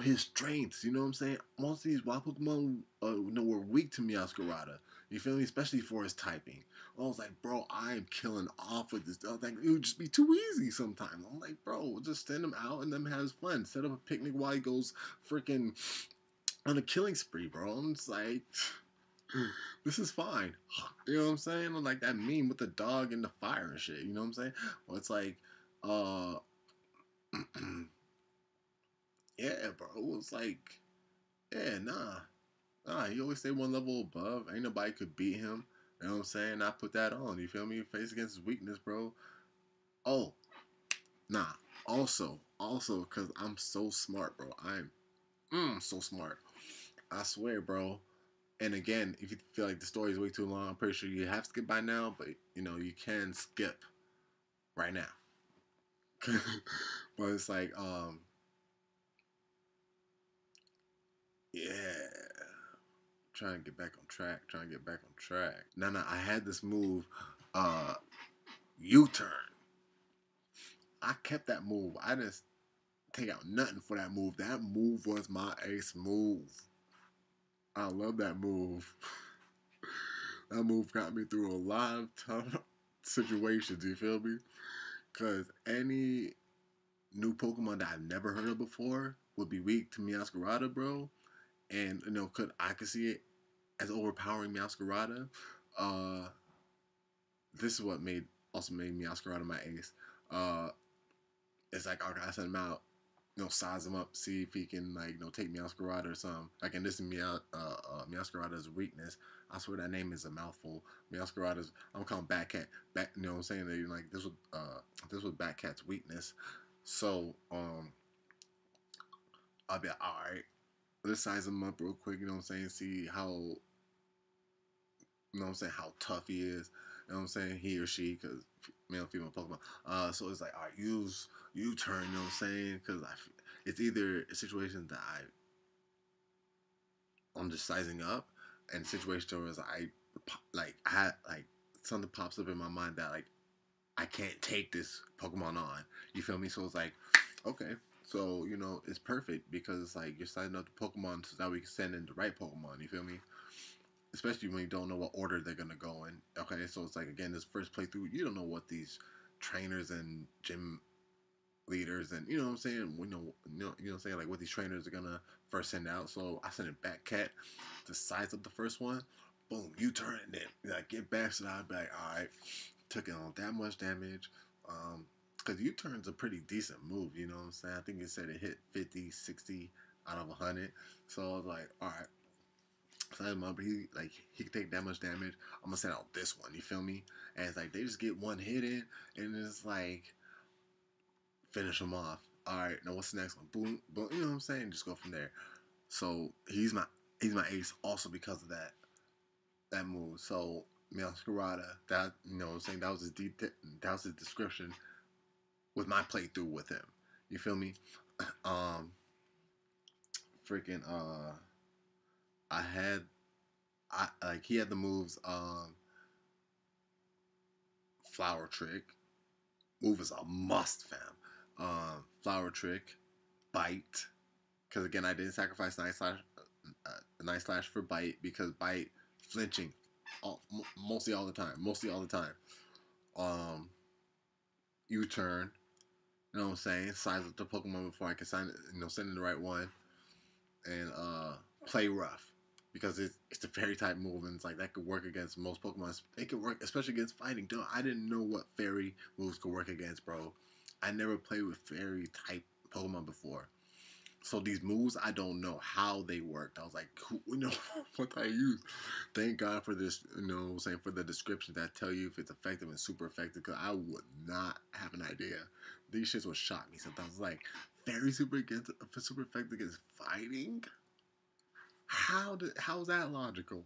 his strengths. You know what I'm saying? Most of these wild Pokemon, were weak to Masquerada. You feel me? Especially for his typing. I was like, bro, I am killing off with this. I was like, it would just be too easy sometimes. I'm like, bro, just send him out and then have his fun. Set up a picnic while he goes freaking on a killing spree, bro. I'm just like, this is fine. You know what I'm saying? Like that meme with the dog and the fire and shit. You know what I'm saying? Well, it's like, yeah, bro. It was like, yeah, nah. He always stay one level above. Ain't nobody could beat him. You know what I'm saying? I put that on. You feel me? Face against his weakness, bro. Oh, nah. Also, because I'm so smart, bro. I'm so smart. I swear, bro. And again, if you feel like the story is way too long, I'm pretty sure you have skipped by now, but you can skip right now. But it's like, yeah. Trying to get back on track. Nah, I had this move, U-turn. I kept that move. I just take out nothing for that move. That move was my ace move. I love that move. That move got me through a lot of tough situations, you feel me? Because any new Pokemon that I've never heard of before would be weak to Masquerada, bro. And, I could see it as overpowering Masquerada. This is what also made Masquerada my ace. It's like, okay, I send him out, size him up, see if he can, like, take Masquerada or something. Like, and this is Masquerada's weakness. I swear that name is a mouthful. Masquerada's, I'm calling Batcat. You know what I'm saying? That, like, this was Batcat's weakness. So, I'll be like, alright, let's size him up real quick, you know what I'm saying? See how, how tough he is. You know what I'm saying? He or she, because male, female Pokemon. So it's like, all right, use U-turn, you know what I'm saying? Because it's either a situation that I'm just sizing up, and situation where I had, like, something pops up in my mind that, like, I can't take this Pokemon on. You feel me? So it's like, okay. So, you know, it's perfect because it's like you're signing up the Pokemon so that we can send in the right Pokemon, you feel me? Especially when you don't know what order they're gonna go in. Okay, so it's like again, this first playthrough, you don't know what these trainers and gym leaders and you know what I'm saying, what I'm saying, like what these trainers are gonna first send out. So I sent it back cat to size up the first one. Boom, you turn it in. Like get back so I'd be like, alright, took it on that much damage. Because U-turn's a pretty decent move, you know what I'm saying? I think it said it hit 50, 60 out of 100. So I was like, all right. So I remember he could take that much damage. I'm gonna send out this one. You feel me? And it's like they just get one hit in, and it's like finish him off. All right, now what's the next one? Boom, boom. You know what I'm saying? Just go from there. So he's my ace also because of that move. So Masquerada, that you know what I'm saying, that was his description with my playthrough with him. You feel me? Um, freaking I had I like he had the moves flower trick. Move is a must, fam. Flower trick, bite. Because again, I didn't sacrifice night slash for bite because bite flinching, mostly all the time. Mostly all the time. Um, U turn. You know what I'm saying? Size up the Pokemon before I can send in the right one, and play rough because it's the fairy type move and it's like that could work against most Pokemon. It could work especially against fighting. Dude, I didn't know what fairy moves could work against, bro. I never played with fairy type Pokemon before. So these moves, I don't know how they worked. I was like, you know, what I use. Thank God for this, you know, what I'm saying, for the descriptions that tell you if it's effective and super effective. Because I would not have an idea. These shits would shock me sometimes. Like, very super effective against fighting. How's that logical?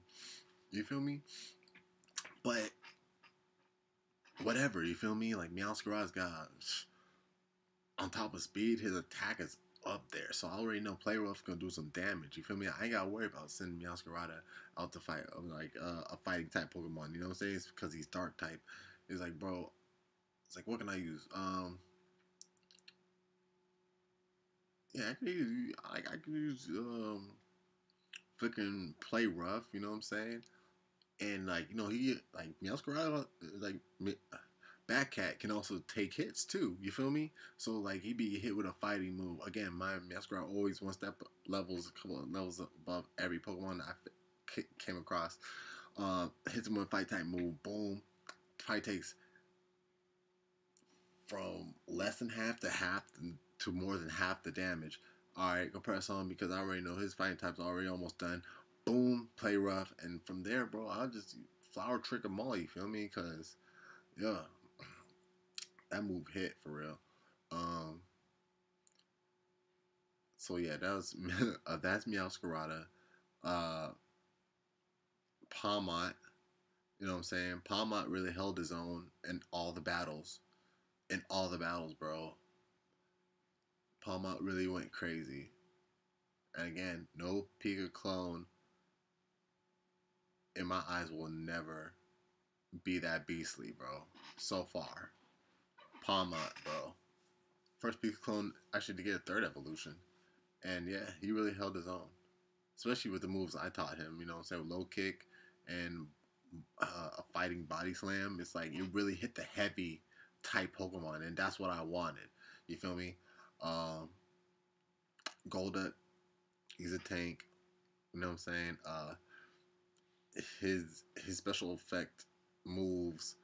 You feel me? But whatever, you feel me? Like Meowscarada's got on top of speed, his attack is up there. So I already know Play Rough gonna do some damage. You feel me? I ain't gotta worry about sending Meowscarada out to fight like a fighting type Pokemon. You know what I'm saying? It's because he's dark type. It's like, bro, it's like what can I use? Yeah, I could use freaking Play Rough, you know what I'm saying? And like, you know, he like Meowscarada like Batcat can also take hits too. You feel me? So like he be hit with a fighting move. Again, my Masquerade always one step levels, a couple of levels above every Pokemon that I came across. Hits him with a fight type move. Boom. Probably takes from less than half to more than half the damage. All right, go press on because I already know his fighting type's already almost done. Boom, play rough, and from there, bro, I'll just flower trick them all. You feel me? Cause yeah, that move hit for real. Um, so yeah, that was that's Meowscarada. Uh, Palmont, you know what I'm saying? Palmont really held his own in all the battles. In all the battles, bro. Palmont really went crazy. And again, no Pika clone in my eyes will never be that beastly, bro. So far, Palmont, bro. First Pika clone actually to get a third evolution, and yeah, he really held his own, especially with the moves I taught him. You know, what I'm saying with low kick and a fighting body slam. It's like it really hit the heavy type Pokemon, and that's what I wanted. You feel me? Um, Golduck, he's a tank. You know what I'm saying? His special effect moves,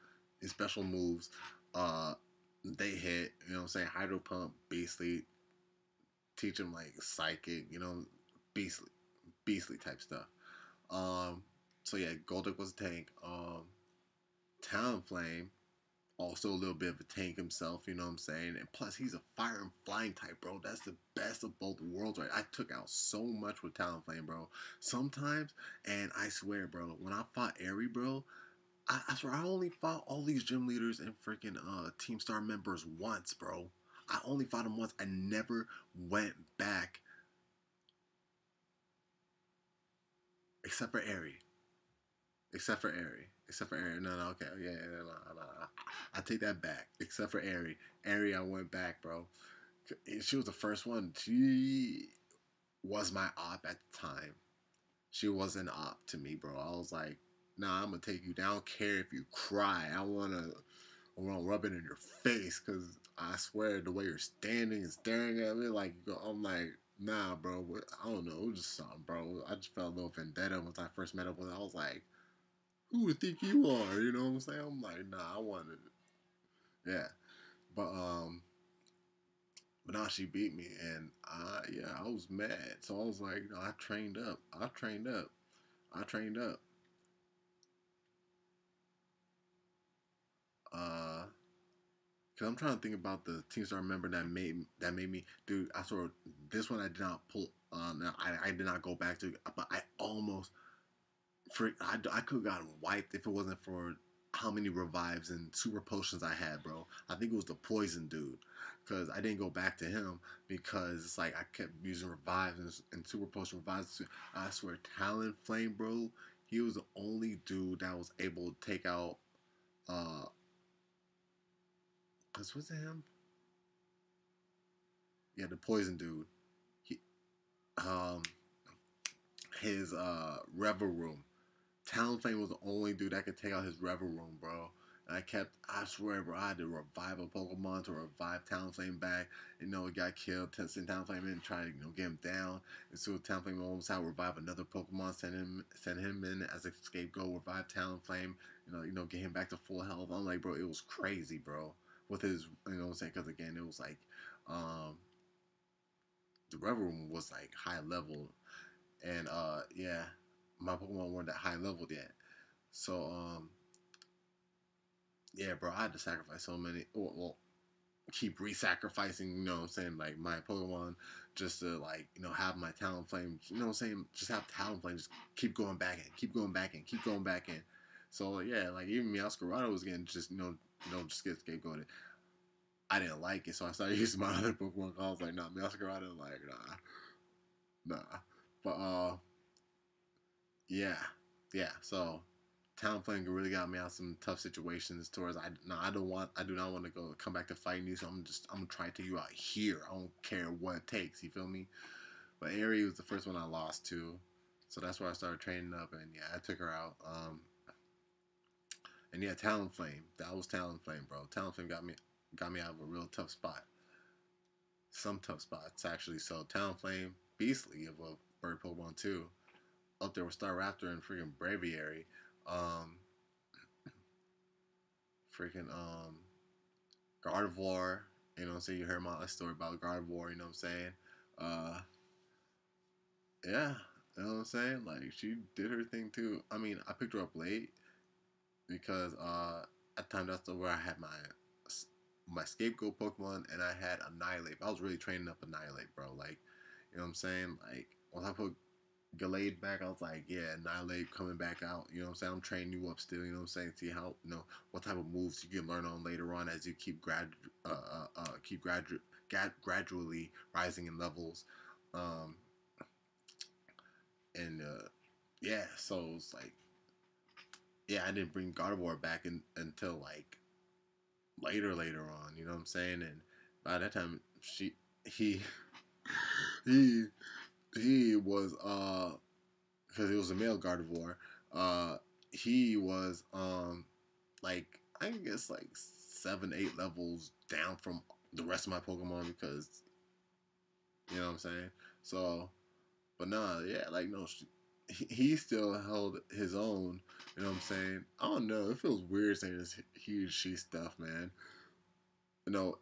his special moves, uh, they hit. You know what I'm saying? Hydro Pump, basically teach him like psychic. You know, beastly type stuff. Um, so yeah, Golduck was a tank. Talonflame, also a little bit of a tank himself, you know what I'm saying? And plus, he's a fire and flying type, bro. That's the best of both worlds, right? I took out so much with Talonflame, bro. Sometimes, and I swear, bro, when I fought Airy, bro, I swear I only fought all these gym leaders and freaking Team Star members once, bro. I only fought them once. I never went back except for Airy. Except for Airy. Except for Airy. No, okay. Yeah, no. I take that back. Except for Airy. Airy, I went back, bro. She was the first one. She was my op at the time. She was an op to me, bro. I was like, nah, I'm gonna take you down. I don't care if you cry. I wanna rub it in your face, cause I swear the way you're standing and staring at me, like I'm like, nah, bro. I don't know. It was just something, bro. I just felt a little vendetta once I first met up with her. I was like, who would think you are? You know what I'm saying? I'm like, nah, I wanted it. Yeah, but now she beat me, and I was mad. So I was like, no, I trained up. I trained up. I trained up. Uh, Cause I'm trying to think about the teams I remember that made me, dude. I sort of this one I did not pull. No, I did not go back to, but I almost I could have gotten wiped if it wasn't for how many revives and super potions I had, bro. I think it was the poison dude, because I didn't go back to him because it's like I kept using revives and super potion revives. I swear, Talon Flame, bro. He was the only dude that was able to take out. Cause was it him? Yeah, the poison dude. He um his revel room. Talonflame was the only dude that could take out his revel room, bro. And I swear, bro, I had to revive a Pokemon to revive Talonflame back. You know, he got killed, send Talonflame in and try to, get him down. And so Talonflame almost had to revive another Pokemon, send him in as a scapegoat, revive Talonflame, get him back to full health. I'm like, bro, it was crazy, bro. With his, you know what I'm saying? Because again, it was like, um, the revel room was like high level, and yeah, my Pokemon weren't that high level yet. So yeah, bro, I had to sacrifice so many. Well, keep re-sacrificing. You know what I'm saying? Like my Pokemon, just to like have my Talonflame. You know what I'm saying? Just have Talonflame. Just keep going back in, keep going back in, keep going back in. So yeah, like even Meowscarada was getting just just get scapegoated. I didn't like it, so I started using my other Pokemon. I was like, nah, Meowscarada, like nah. But yeah, yeah. So Talonflame really got me out of some tough situations. Towards I do not want to come back to fighting you. So I'm gonna try to take you out here. I don't care what it takes. You feel me? But Aerie was the first one I lost to, so that's where I started training up. And yeah, I took her out. And yeah, Talonflame. That was Talonflame, bro. Talonflame got me out of a real tough spot. Some tough spots actually. So Talonflame, Beastly of a bird Pokemon too. Up there with Staraptor and freaking Braviary. Um, freaking Gardevoir. You know what I'm saying? You heard my story about Gardevoir, you know what I'm saying? Uh yeah, you know what I'm saying? Like she did her thing too. I mean, I picked her up late because at the time that's where I had my scapegoat Pokemon and I had Annihilate. I was really training up Annihilate, bro. Like, you know what I'm saying? Like once I put Gallade back, I was like, yeah, Annihilate coming back out. You know what I'm saying? I'm training you up still. You know what I'm saying? See how what type of moves you can learn on later on as you gradually rising in levels. Um, and yeah, so it's like, yeah, I didn't bring Gardevoir back until like later on. You know what I'm saying? And by that time, he he he was because it was a male Gardevoir. Uh, he was like I guess like 7, 8 levels down from the rest of my Pokemon because you know what I'm saying. So, but nah, yeah, like no, he still held his own. You know what I'm saying. I don't know. It feels weird saying this he and she stuff, man.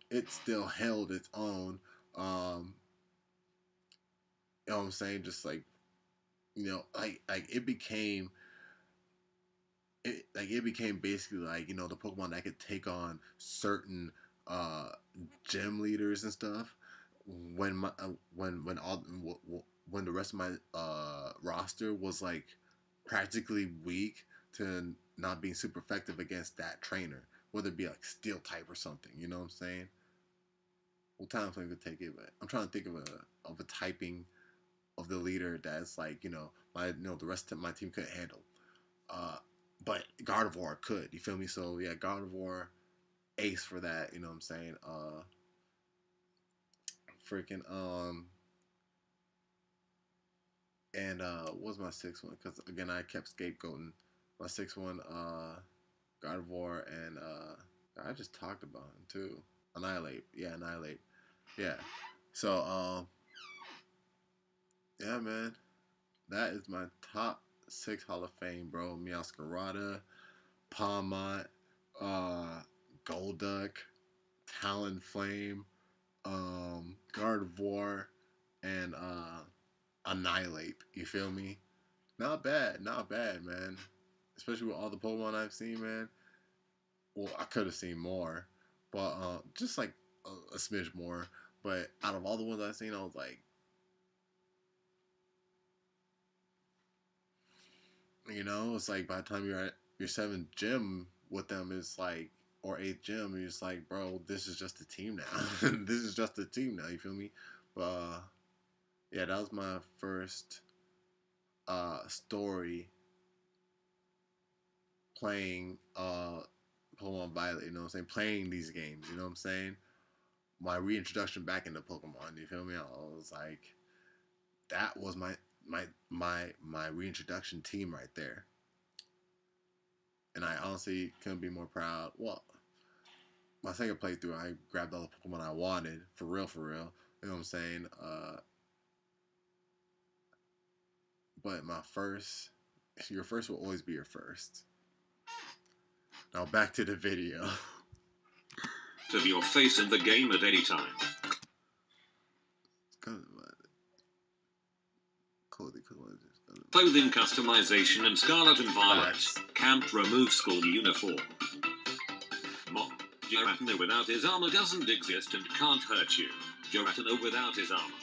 It still held its own. Um, you know what I'm saying? Just like like it became basically like the Pokemon that could take on certain uh gym leaders and stuff when my when the rest of my roster was like practically weak to not being super effective against that trainer, whether it be like steel type or something. You know what I'm saying? Well, Talonflame could take it, but I'm trying to think of a typing of the leader that's like the rest of my team couldn't handle. Uh, but Gardevoir could. You feel me? So yeah, Gardevoir ace for that. You know what I'm saying? freaking and what's my sixth one? Because again, I kept scapegoating. My sixth one, God of War, and I just talked about him too. Annihilate, yeah, Annihilate, yeah. So yeah, man, that is my top 6 Hall of Fame, bro. Meowscarada, Palmont, uh, Golduck, Talonflame, God of War, and Annihilate. You feel me? Not bad, not bad, man. Especially with all the Pokemon I've seen, man. Well, I could have seen more, but just like a smidge more. But out of all the ones I've seen, I was like, you know, it's like by the time you're at your 7th gym with them, it's like, or 8th gym, you're just like, bro, this is just a team now. This is just a team now. You feel me? But yeah, that was my first story playing Pokemon Violet. You know what I'm saying? Playing these games. You know what I'm saying? My reintroduction back into Pokemon. You feel me? I was like, that was my reintroduction team right there. And I honestly couldn't be more proud. Well, my second playthrough, I grabbed all the Pokemon I wanted, for real, for real. You know what I'm saying? But my first, your first will always be your first. Now back to the video. Of your face in the game at any time. Clothing customization and Scarlet and Violet. Can't remove school uniform. Mom, Giratina without his armor doesn't exist and can't hurt you. Giratina without his armor.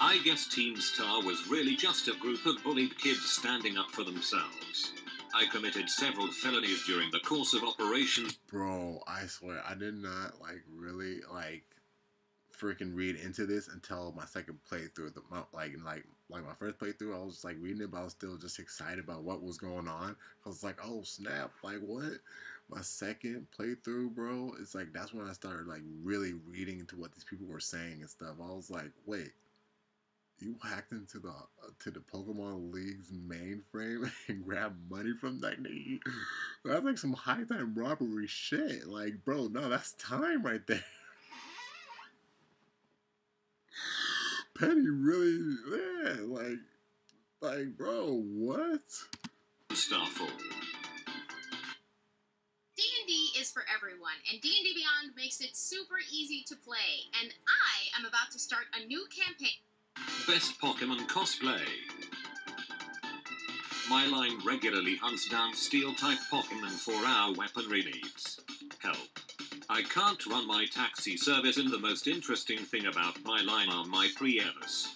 I guess Team Star was really just a group of bullied kids standing up for themselves. I committed several felonies during the course of operations. Bro, I swear, I did not, really, freaking read into this until my second playthrough. Like my first playthrough, I was just, reading it, but I was still just excited about what was going on. I was like, oh, snap, what? My second playthrough, bro, it's that's when I started, really reading into what these people were saying and stuff. I was like, wait. You hacked into the Pokemon League's mainframe and grabbed money from that nigga. That's some high time robbery shit. Bro, no, that's time right there. Penny really, yeah, bro, what? Starfall. D&D is for everyone, and D&D Beyond makes it super easy to play. And I am about to start a new campaign. Best Pokemon cosplay. My line regularly hunts down Steel-type Pokemon for our weaponry needs. Help. I can't run my taxi service, and the most interesting thing about my line are my pre-evers.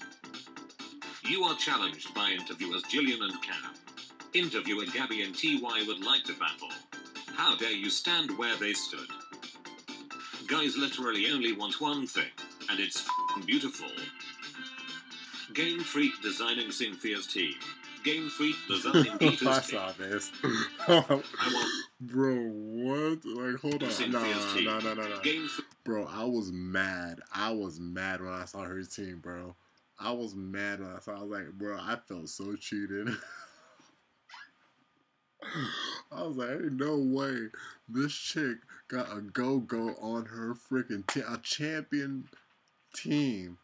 You are challenged by interviewers Jillian and Cam. Interviewer Gabby and TY would like to battle. How dare you stand where they stood? Guys literally only want one thing, and it's f***ing beautiful. Game Freak designing Cynthia's team. Game Freak designing Peter's team. I saw this. I Bro, what? Hold on. Cynthia's team. No. Game Bro, I was mad. I was mad when I saw her team, bro. I was mad when I saw. I was like, bro, I felt so cheated. I was like, ain't no way this chick got a go-go on her freaking team, a champion team.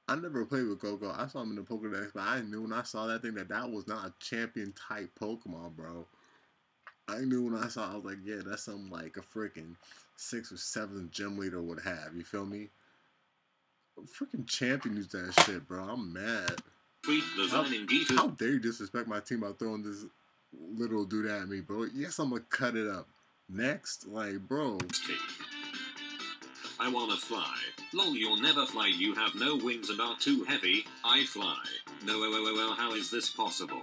I never played with Go-Go. I saw him in the Pokédex, but I knew when I saw that thing that was not a champion-type Pokemon, bro. I knew when I saw it, I was like, yeah, that's something like a freaking 6th or 7th gym leader would have. You feel me? A freaking champion used that shit, bro. I'm mad. How dare you disrespect my team by throwing this little dude at me, bro? Yes, I'm gonna cut it up. Next, bro. I wanna fly. Lol, you'll never fly. You have no wings and are too heavy. I fly. No, how is this possible?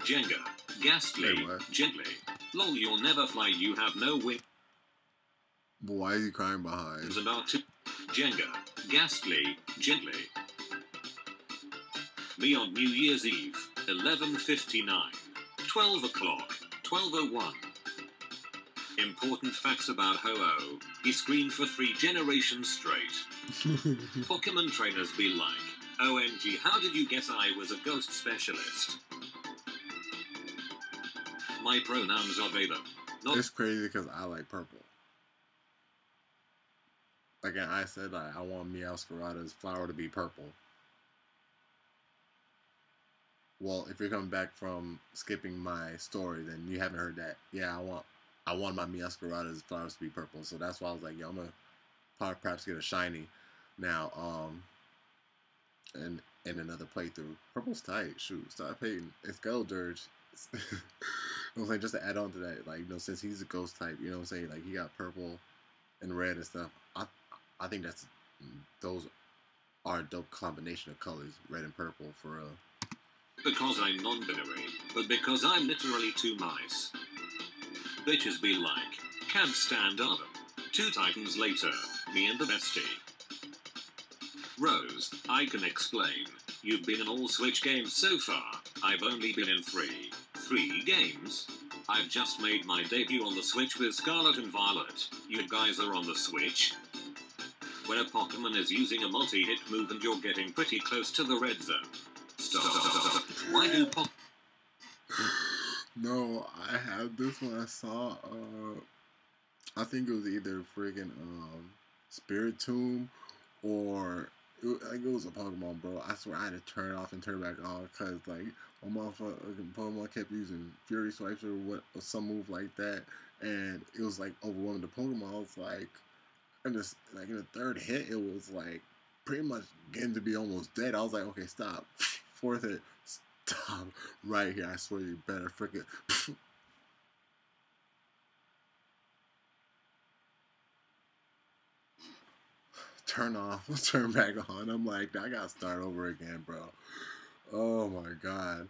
Jenga. Ghastly. Hey, gently. Lol, you'll never fly. You have no wings. But why is he crying behind? And are too... Jenga. Ghastly. Gently. Me on New Year's Eve. 11:59. 12 o'clock. 12:01. Important facts about Ho-Oh. He screamed for 3 generations straight. Pokemon trainers be like, OMG, how did you guess I was a ghost specialist? My pronouns are they them. Not It's crazy because I like purple. Again, I said I want Meowscarada's flower to be purple. Well, if you're coming back from skipping my story, then you haven't heard that. Yeah, I want my Meowscarada's flowers to be purple. So that's why I was like, yo, I'm gonna perhaps get a shiny now. And in another playthrough, purple's tight. Shoot, stop hating. It's Gold Dirge. I was like, just to add on to that, like, since he's a ghost type, you know what I'm saying? Like, he got purple and red and stuff. I think those are a dope combination of colors, red and purple, for real. because I'm non-binary, but because I'm literally 2 mice. Bitches be like, can't stand Adam. 2 titans later, me and the bestie. Rose, I can explain. You've been in all Switch games so far. I've only been in 3. 3 games? I've just made my debut on the Switch with Scarlet and Violet. You guys are on the Switch? When a Pokemon is using a multi-hit move and you're getting pretty close to the red zone. Stop. Why do No, I have this one. I saw. I think it was either friggin' Spirit Tomb or it was a Pokemon, bro. I swear I had to turn it off and turn it back on because like my motherfucking Pokemon kept using Fury Swipes or some move like that, and it was like overwhelming the Pokemon. I was like, and just like in the 3rd hit, it was like pretty much getting to be almost dead. I was like, okay, stop. 4th hit, stop right here. I swear you better freaking. Turn off, turn back on. I'm like, I gotta start over again, bro. Oh my god.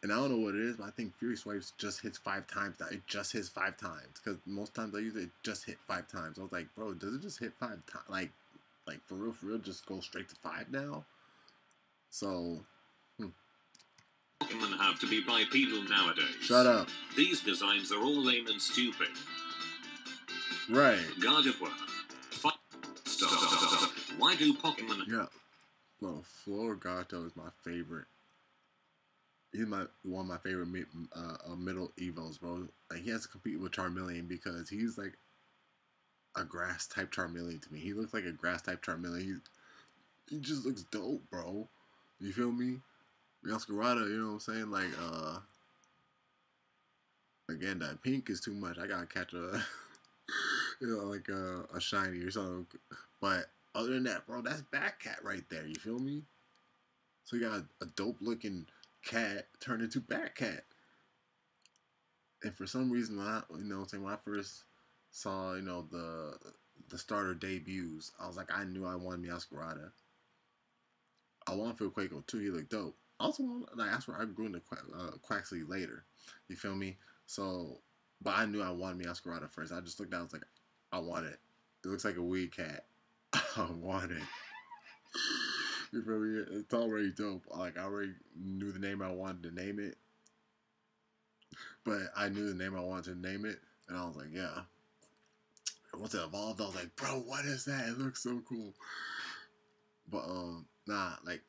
And I don't know what it is, but I think Fury Swipes just hits 5 times now. It just hits 5 times. Because most times I use it, it just hit 5 times. I was like, bro, does it just hit 5 times? Like for real, just go straight to 5 now? So, Pokemon have to be bipedal nowadays? Shut up. These designs are all lame and stupid. Right. Gardevoir. Stop. Why do Pokemon... Yeah. Bro, Floragato is my favorite. He's one of my favorite middle evos, bro. Like, he has to compete with Charmeleon because he's like a grass type Charmeleon to me. He looks like a grass type Charmeleon. He just looks dope, bro. You feel me? Meowscarada, you know what I'm saying? Like, again, that pink is too much. I gotta catch a, like a shiny or something. But other than that, bro, that's Batcat right there. You feel me? So you got a dope looking cat turned into Batcat. And for some reason, when I first saw, the starter debuts, I was like, I knew I wanted Meowscarada. I want Phil Quaco too. He looked dope. I also want, like, that's where I grew into Quaxley later. You feel me? So, but I knew I wanted Meowscarada first. I just looked down. I was like, I want it. It looks like a weed cat. I want it. You feel me? It's already dope. Like, I already knew the name I wanted to name it. But I knew the name I wanted to name it. And I was like, yeah. And once it evolved, I was like, bro, what is that? It looks so cool. But, nah, like,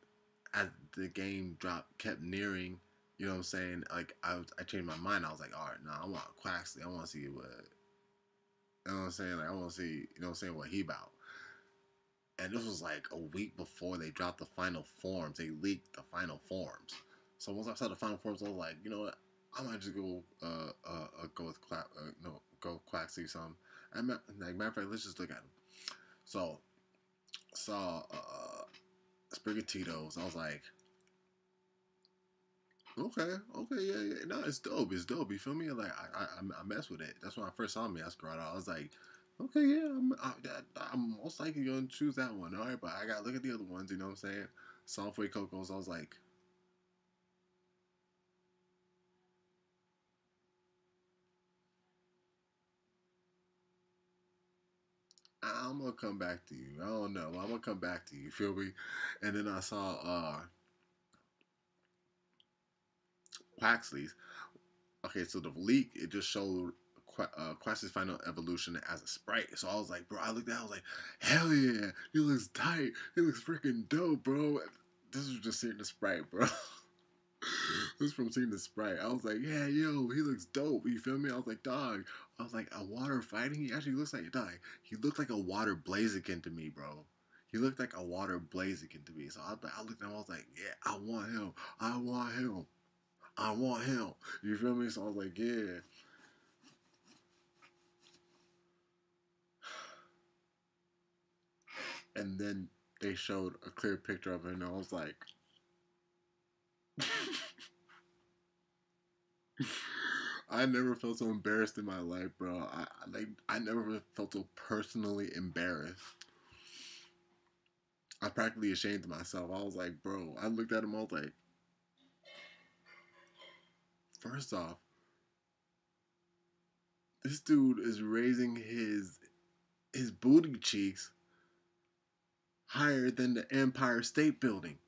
as the game kept nearing, you know what I'm saying? Like, I changed my mind. I was like, all right, nah, I want Quaxley. I want to see what, you know what I'm saying? Like, I want to see, you know what I'm saying, what he about. And this was like a week before they dropped the final forms. They leaked the final forms. So once I saw the final forms, I was like, you know what? I might just go with Quaxley or something. Like, matter of fact, let's just look at him. So, saw Sprigatito's. I was like, okay, yeah. No, it's dope. You feel me? Like, I mess with it. That's when I first saw Meowscarada. I was like, okay, yeah, I'm most likely going to choose that one. All right, but I got to look at the other ones, you know what I'm saying? Software Cocos, I was like, I'm going to come back to you. I don't know. I'm going to come back to you, feel me? And then I saw Quaxley's. Okay, so the leak, it just showed Quest's final evolution as a sprite. So I was like, bro, I looked at it, I was like, hell yeah, he looks tight. He looks freaking dope, bro. This was just seeing the sprite, bro. This is from seeing the sprite. I was like, yeah, yo, he looks dope. You feel me? I was like, dog. I was like, a water fighting? He actually looks like, dog. He looked like a water Blaziken to me, bro. He looked like a water Blaziken to me. So I looked at him, I was like, yeah, I want him. I want him. I want him. You feel me? So I was like, yeah. And then they showed a clear picture of him, and I was like, I never felt so embarrassed in my life, bro. I never felt so personally embarrassed. I practically ashamed of myself. I was like, bro. I looked at him. I was like, first off, this dude is raising his booty cheeks higher than the Empire State Building.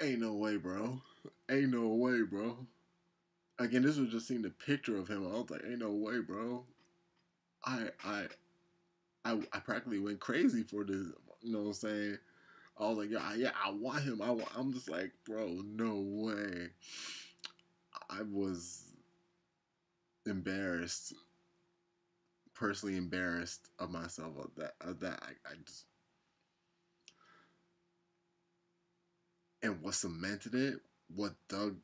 Ain't no way, bro. Ain't no way, bro. Again, this was just seeing the picture of him. I was like, ain't no way, bro. I practically went crazy for this. You know what I'm saying? I was like, yeah, I want him. I'm just like, bro, no way. I was embarrassed, personally embarrassed of myself of that. I just, and what cemented it, what dug,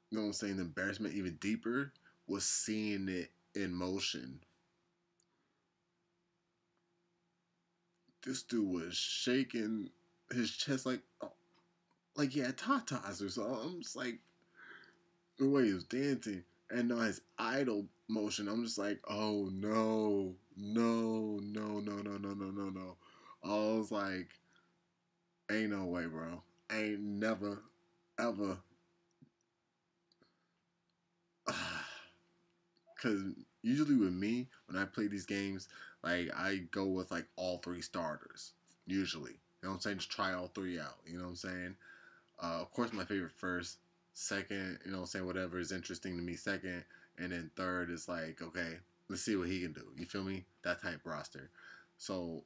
you know what I'm saying, the embarrassment even deeper was seeing it in motion. This dude was shaking his chest like he had tatas or something. I'm just like, the way he was dancing and his idle motion, I'm just like, oh no, no, no, no, no, no, no, no, no. I was like, ain't no way, bro. Ain't never, ever. Because usually with me, when I play these games, like, I go with, like, all three starters. Usually. You know what I'm saying? Just try all three out. You know what I'm saying? Of course, my favorite first. Second, you know what I'm saying? Whatever is interesting to me second. And then third is like, okay, let's see what he can do. You feel me? That type roster. So,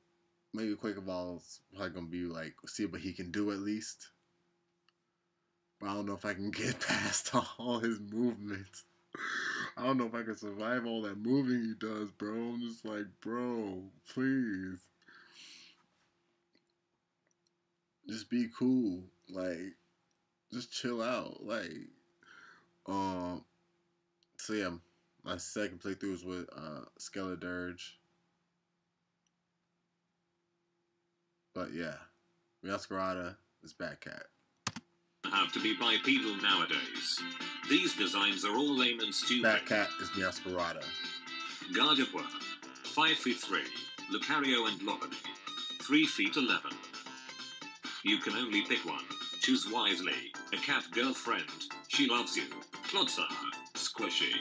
maybe Quakerball's probably going to be like, see what he can do at least. But I don't know if I can get past all his movements. I don't know if I can survive all that moving he does, bro. I'm just like, bro, please. Just be cool. Like, just chill out. Like, so yeah, my second playthrough was with Scarlet. But yeah, Masquerada is Batcat. Have to be bipedal nowadays. These designs are all lame and stupid. Batcat is Masquerada. Gardevoir, 5 feet 3, Lucario and Lopunny, 3 feet 11. You can only pick one. Choose wisely. A cat girlfriend. She loves you. Clodsire. Squishy.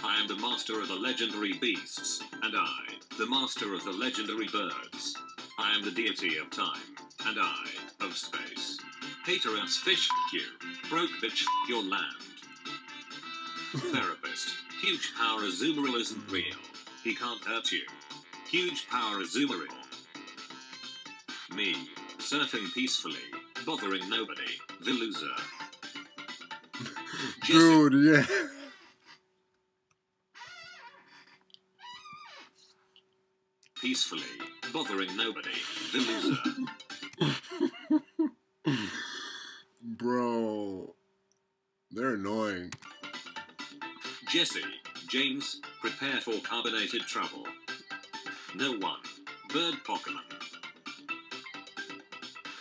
I am the master of the legendary beasts, and I, the master of the legendary birds. I am the deity of time, and I, of space. Hater ass fish, f*** you. Broke bitch, f*** your land. Therapist. Huge power Azumarill isn't real. He can't hurt you. Huge power Azumarill. Me. Surfing peacefully. Bothering nobody. The loser. Dude, yeah. Peacefully. Bothering nobody. The loser. Bro. They're annoying. Jesse. James. Prepare for carbonated trouble. No one. Bird Pokemon.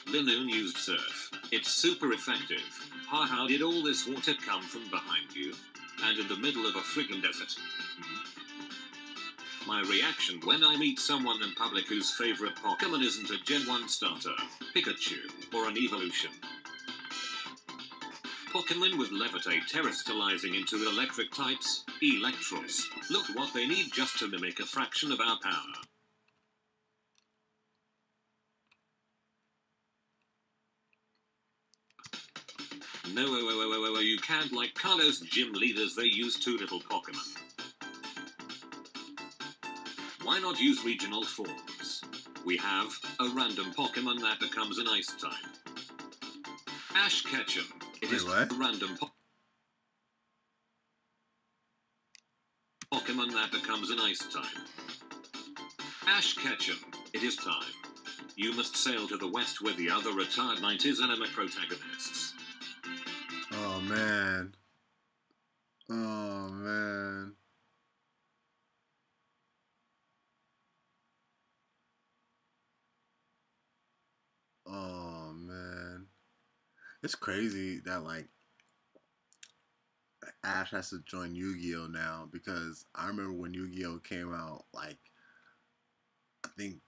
Linoon used Surf. It's super effective. How did all this water come from behind you? And in the middle of a friggin' desert? My reaction when I meet someone in public whose favorite Pokemon isn't a Gen 1 starter, Pikachu, or an evolution. Pokemon with Levitate terrestrializing into electric types, Electros. Look what they need just to mimic a fraction of our power. No, you can't like Carlos gym leaders, they use too little Pokemon. Why not use regional forms? We have a random Pokemon that becomes an ice type. Ash Ketchum. It is a random Pokemon that becomes an ice type. Ash Ketchum. It is time. You must sail to the west with the other retired 90s anime protagonists. Oh man. Oh man. Oh man. It's crazy that like Ash has to join Yu-Gi-Oh now, because I remember when Yu-Gi-Oh came out, like I think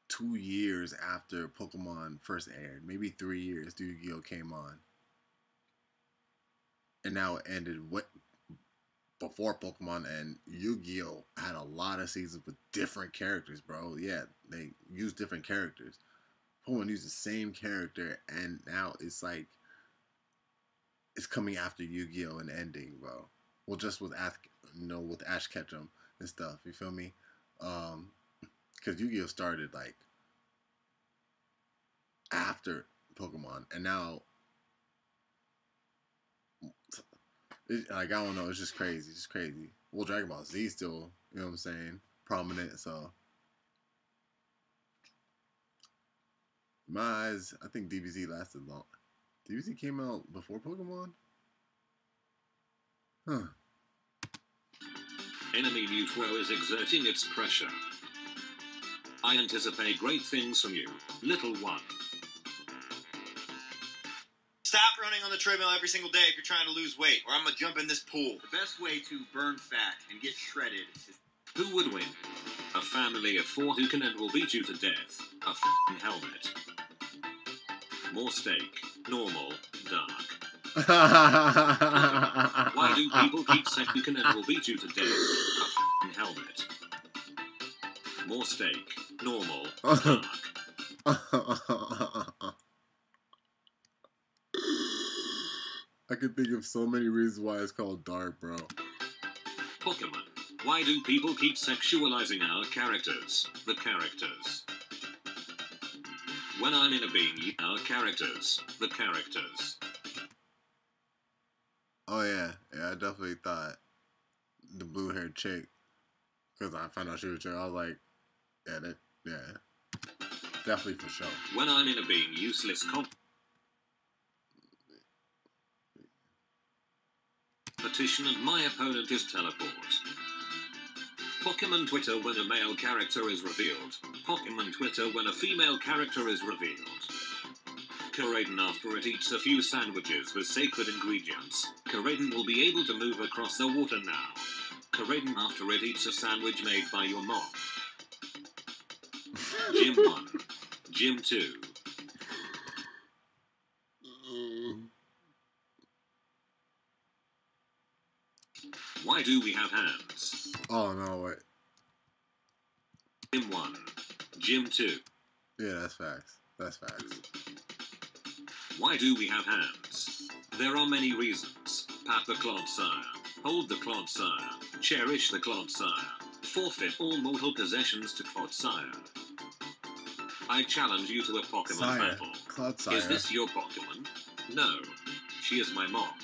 2 years after Pokemon first aired, maybe 3 years, Yu-Gi-Oh came on. And now it ended before Pokemon, and Yu-Gi-Oh had a lot of seasons with different characters, bro. Yeah, they used different characters. Pokemon used the same character, and now it's like it's coming after Yu-Gi-Oh and ending, bro. Well, just with with Ash Ketchum and stuff. You feel me? Because Yu-Gi-Oh started like after Pokemon, and now like I don't know, it's just crazy, Well, Dragon Ball Z still, you know what I'm saying, prominent. So in my eyes, I think DBZ lasted long. DBZ came out before Pokemon? Huh. Enemy Mutwo is exerting its pressure. I anticipate great things from you, little one. Stop running on the treadmill every single day if you're trying to lose weight, or I'm gonna jump in this pool. The best way to burn fat and get shredded is... Who would win? A family of 4 who can and will beat you to death. A f***ing helmet. More steak. Normal. Dark. Why do people keep saying you can and will beat you to death? A f***ing helmet. More steak. Normal. Dark. I can think of so many reasons why it's called dark, bro. Pokemon. Why do people keep sexualizing our characters? The characters. When I'm in a being, our characters. The characters. Oh yeah, I definitely thought the blue-haired chick, because I found out she was a chick. I was like, yeah, definitely for sure. When I'm in a being, useless competition and my opponent is teleport. Pokemon Twitter when a male character is revealed. Pokemon Twitter when a female character is revealed. Karaden after it eats a few sandwiches with sacred ingredients. Karaden will be able to move across the water now. Karaden after it eats a sandwich made by your mom. Gym 1. Gym 2. Why do we have hands? Oh no, wait. Gym 1. Gym 2. Yeah, that's facts. That's facts. Why do we have hands? There are many reasons. Pat the Clodsire. Hold the Clodsire. Cherish the Clodsire. Forfeit all mortal possessions to Clodsire. I challenge you to a Pokemon battle. Clodsire. Is this your Pokemon? No. She is my mom.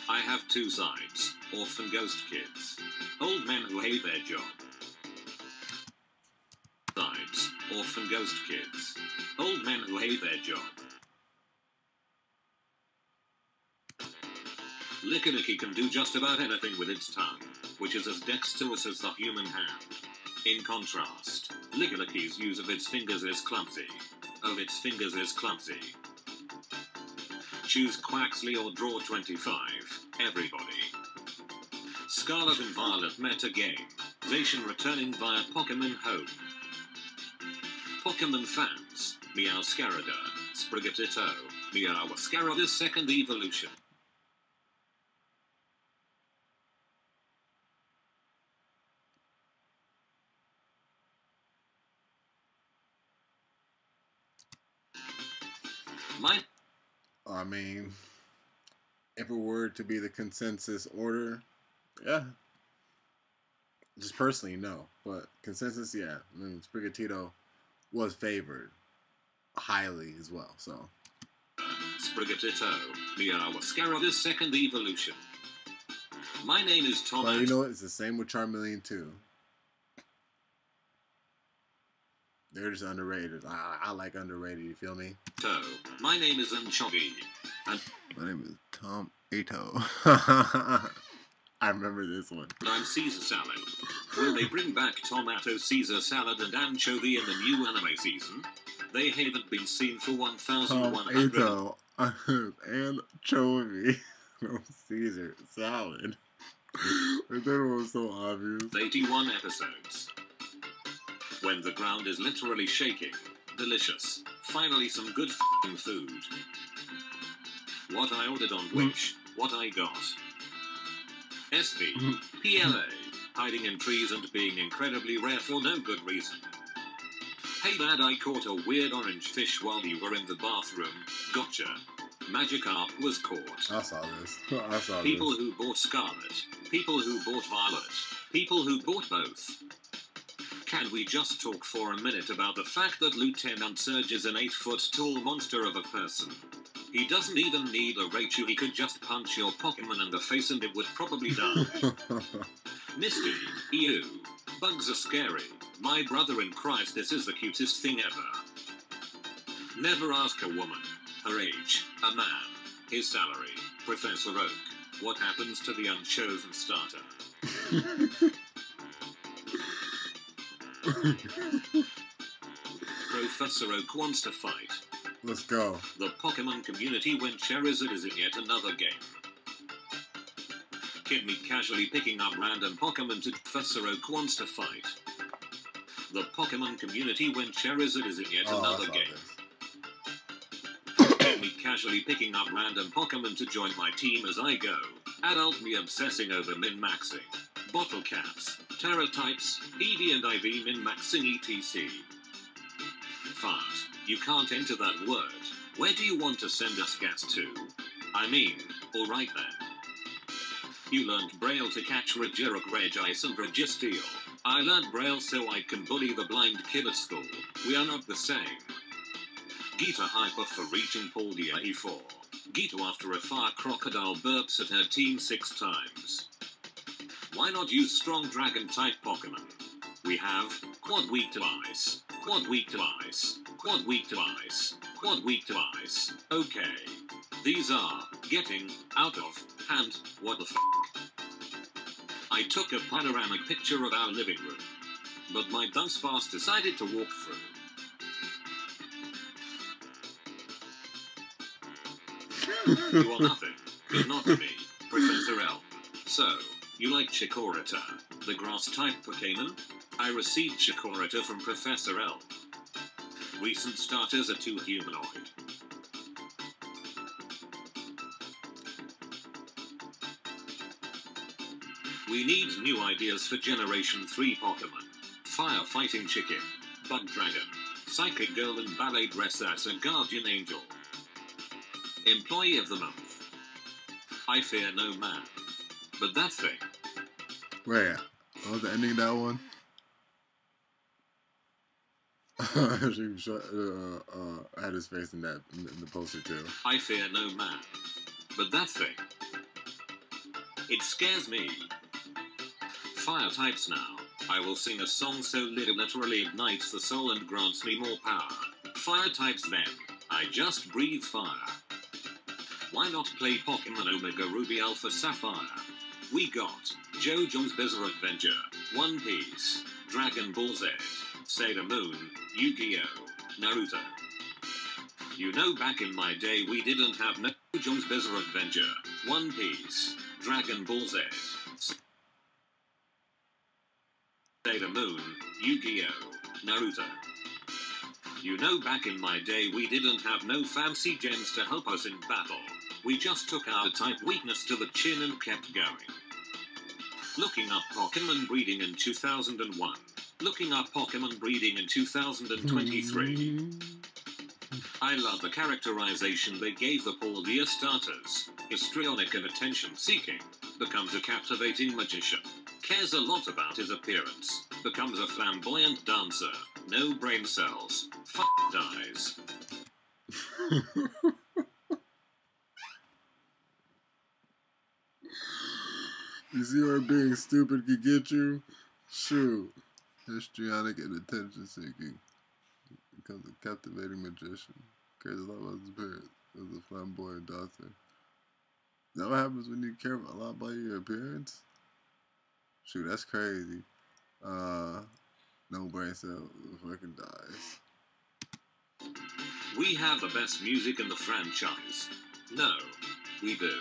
I have 2 sides. Orphan ghost kids. Old men who hate their job. Sides. Orphan ghost kids. Old men who hate their job. Lickilicky can do just about anything with its tongue, which is as dexterous as the human hand. In contrast, Lickilicky's use of its fingers is clumsy. Of its fingers is clumsy. Choose Quaxley or draw 25, everybody. Scarlet and Violet meta game. Zacian returning via Pokemon Home. Pokemon fans, Meow Scarada, Sprigatito, Meow Scarlet's second evolution. I mean, if it were to be the consensus order, yeah. Just personally, no. But consensus, yeah. I mean, Sprigatito was favored highly as well, so. Sprigatito, Meow Scarlet's second evolution. My name is Tom. But you know what? It's the same with Charmeleon too. They're just underrated. I like underrated, you feel me? My name is Anchovy. And my name is Tom Ato. I remember this one. I'm Caesar Salad. Will they bring back Tomato, Caesar Salad, and Anchovy in the new anime season? They haven't been seen for 1,100. Tom Ato, Anchovy, Caesar Salad. That was so obvious. 81 episodes. When the ground is literally shaking. Delicious. Finally some good f***ing food. What I ordered on Wish. What I got. SV. PLA. Hiding in trees and being incredibly rare for no good reason. Hey dad, I caught a weird orange fish while you were in the bathroom. Gotcha. Magikarp was caught. I saw this. I saw People this. who bought Scarlet. People who bought Violet. People who bought both. Can we just talk for a minute about the fact that Lieutenant Surge is an 8-foot-tall monster of a person? He doesn't even need a Raichu, he could just punch your Pokemon in the face and it would probably die. Misty, ew. Bugs are scary. My brother in Christ, this is the cutest thing ever. Never ask a woman. Her age, a man, his salary, Professor Oak. What happens to the unchosen starter? Professor Oak wants to fight. Let's go. The Pokemon community when Charizard is in yet another game. Kid me casually picking up random Pokemon to Professor Oak wants to fight. The Pokemon community when Charizard is in yet another game. Kid me casually picking up random Pokemon to join my team as I go. Adult me obsessing over min-maxing. Bottle caps, Terra types, EV and IV min-maxing etc. Fart. You can't enter that word. Where do you want to send us gas to? I mean, alright then. You learned Braille to catch Regirock Regice and Registeel. I learned Braille so I can bully the blind kid at school. We are not the same. Gita hyper for reaching Paldia E4. Gita after a fire crocodile burps at her team 6 times. Why not use strong dragon type Pokemon? We have Quad weak to ice, Quad weak to ice, Quad weak to ice, Quad weak to ice. Okay. These are getting out of hand. What the f***? I took a panoramic picture of our living room, but my dunce pass decided to walk through. You are nothing, but not to me, Professor L. So, you like Chikorita, the grass-type Pokemon? I received Chikorita from Professor L. Recent starters are too humanoid. We need new ideas for Generation 3 Pokemon. Firefighting Chicken, Bug Dragon, Psychic Girl and Ballet Dress as a Guardian Angel. Employee of the Month. I fear no man. But that thing. Wait, what was the ending of that one? I had his face in that in the poster too. I fear no man. But that thing. It scares me. Fire types now. I will sing a song so literally ignites the soul and grants me more power. Fire types then. I just breathe fire. Why not play Pokemon Omega Ruby Alpha Sapphire? We got JoJo's Bizarre Adventure, One Piece, Dragon Ball Z, Sailor Moon, Yu-Gi-Oh!, Naruto. You know, back in my day we didn't have JoJo's Bizarre Adventure, One Piece, Dragon Ball Z, Sailor Moon, Yu-Gi-Oh!, Naruto. You know, back in my day we didn't have no fancy gems to help us in battle. We just took our type weakness to the chin and kept going. Looking up Pokemon breeding in 2001. Looking up Pokemon breeding in 2023. I love the characterization they gave the Paldea starters. Histrionic and attention-seeking. Becomes a captivating magician. Cares a lot about his appearance. Becomes a flamboyant dancer. No brain cells. Dies. You see where being stupid can get you? Shoot. Histrionic and attention-seeking. Becomes a captivating magician. Cares a lot about his appearance. As a flamboyant dancer. Is that what happens when you care a lot about your appearance? Shoot, that's crazy. No brain cell fucking dies. We have the best music in the franchise. No, we do.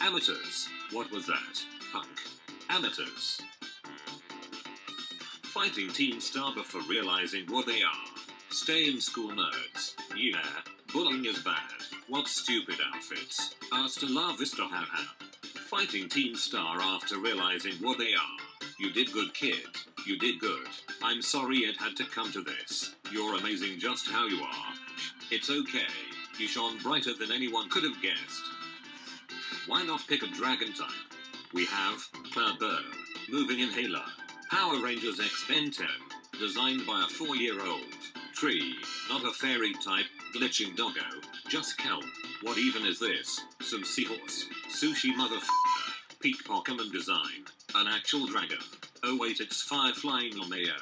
Amateurs. What was that? Punk. Amateurs. Fighting Team Star before realizing what they are. Stay in school, nerds. Yeah, bullying is bad. What stupid outfits. Hasta la vista, haha. Fighting Team Star after realizing what they are. You did good, kid. You did good. I'm sorry it had to come to this. You're amazing just how you are. It's okay. You shone brighter than anyone could have guessed. Why not pick a dragon type? We have Cloud Burn, Moving Inhaler, Power Rangers X Ben 10, designed by a 4-year-old. Tree, not a fairy type, glitching doggo, just kelp. What even is this? Some seahorse, sushi motherfucker, peak Pokemon design, an actual dragon. Oh wait, it's fire flying on mayo.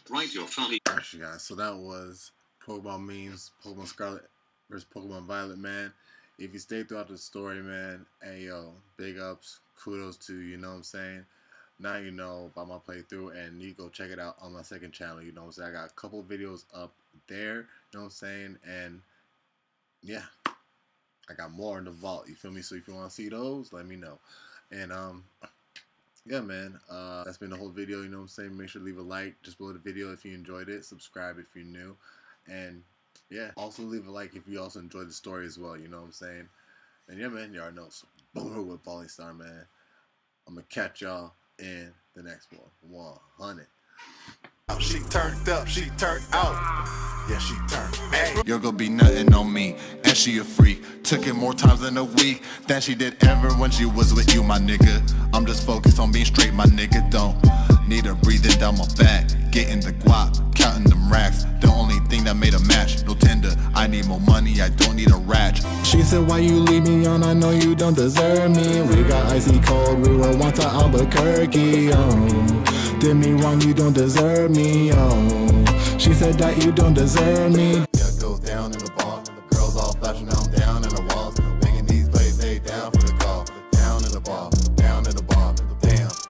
Right, you're funny. Alright, you guys, so that was Pokemon memes, Pokemon Scarlet versus Pokemon Violet, man. If you stayed throughout the story, man, hey yo, big ups, kudos to you, you know what I'm saying? Now you know about my playthrough, and you go check it out on my second channel, you know what I'm saying? I got a couple videos up there, you know what I'm saying? And yeah, I got more in the vault, you feel me? So if you want to see those, let me know. And yeah, man, that's been the whole video, you know what I'm saying? Make sure to leave a like just below the video if you enjoyed it, subscribe if you're new, and yeah, also leave a like if you also enjoyed the story as well, you know what I'm saying? And yeah, man, you already know, so boomer with Balling Star, man. I'm gonna catch y'all in the next one. 100. She turned up, she turned out. Yeah, she turned. Hey. You're gonna be nothing on me, and she a freak. Took it more times in a week than she did ever when she was with you, my nigga. I'm just focused on being straight, my nigga. Don't need her breathing down my back. Getting the guap, counting them racks. The only thing that made a match, no tender. I need more money, I don't need a ratchet. She said, why you leave me on? I know you don't deserve me. We got icy cold, we were once to Albuquerque. Did me wrong, you don't deserve me. She said that you don't deserve me. Yeah, it goes down in the bar, girls all flashing out.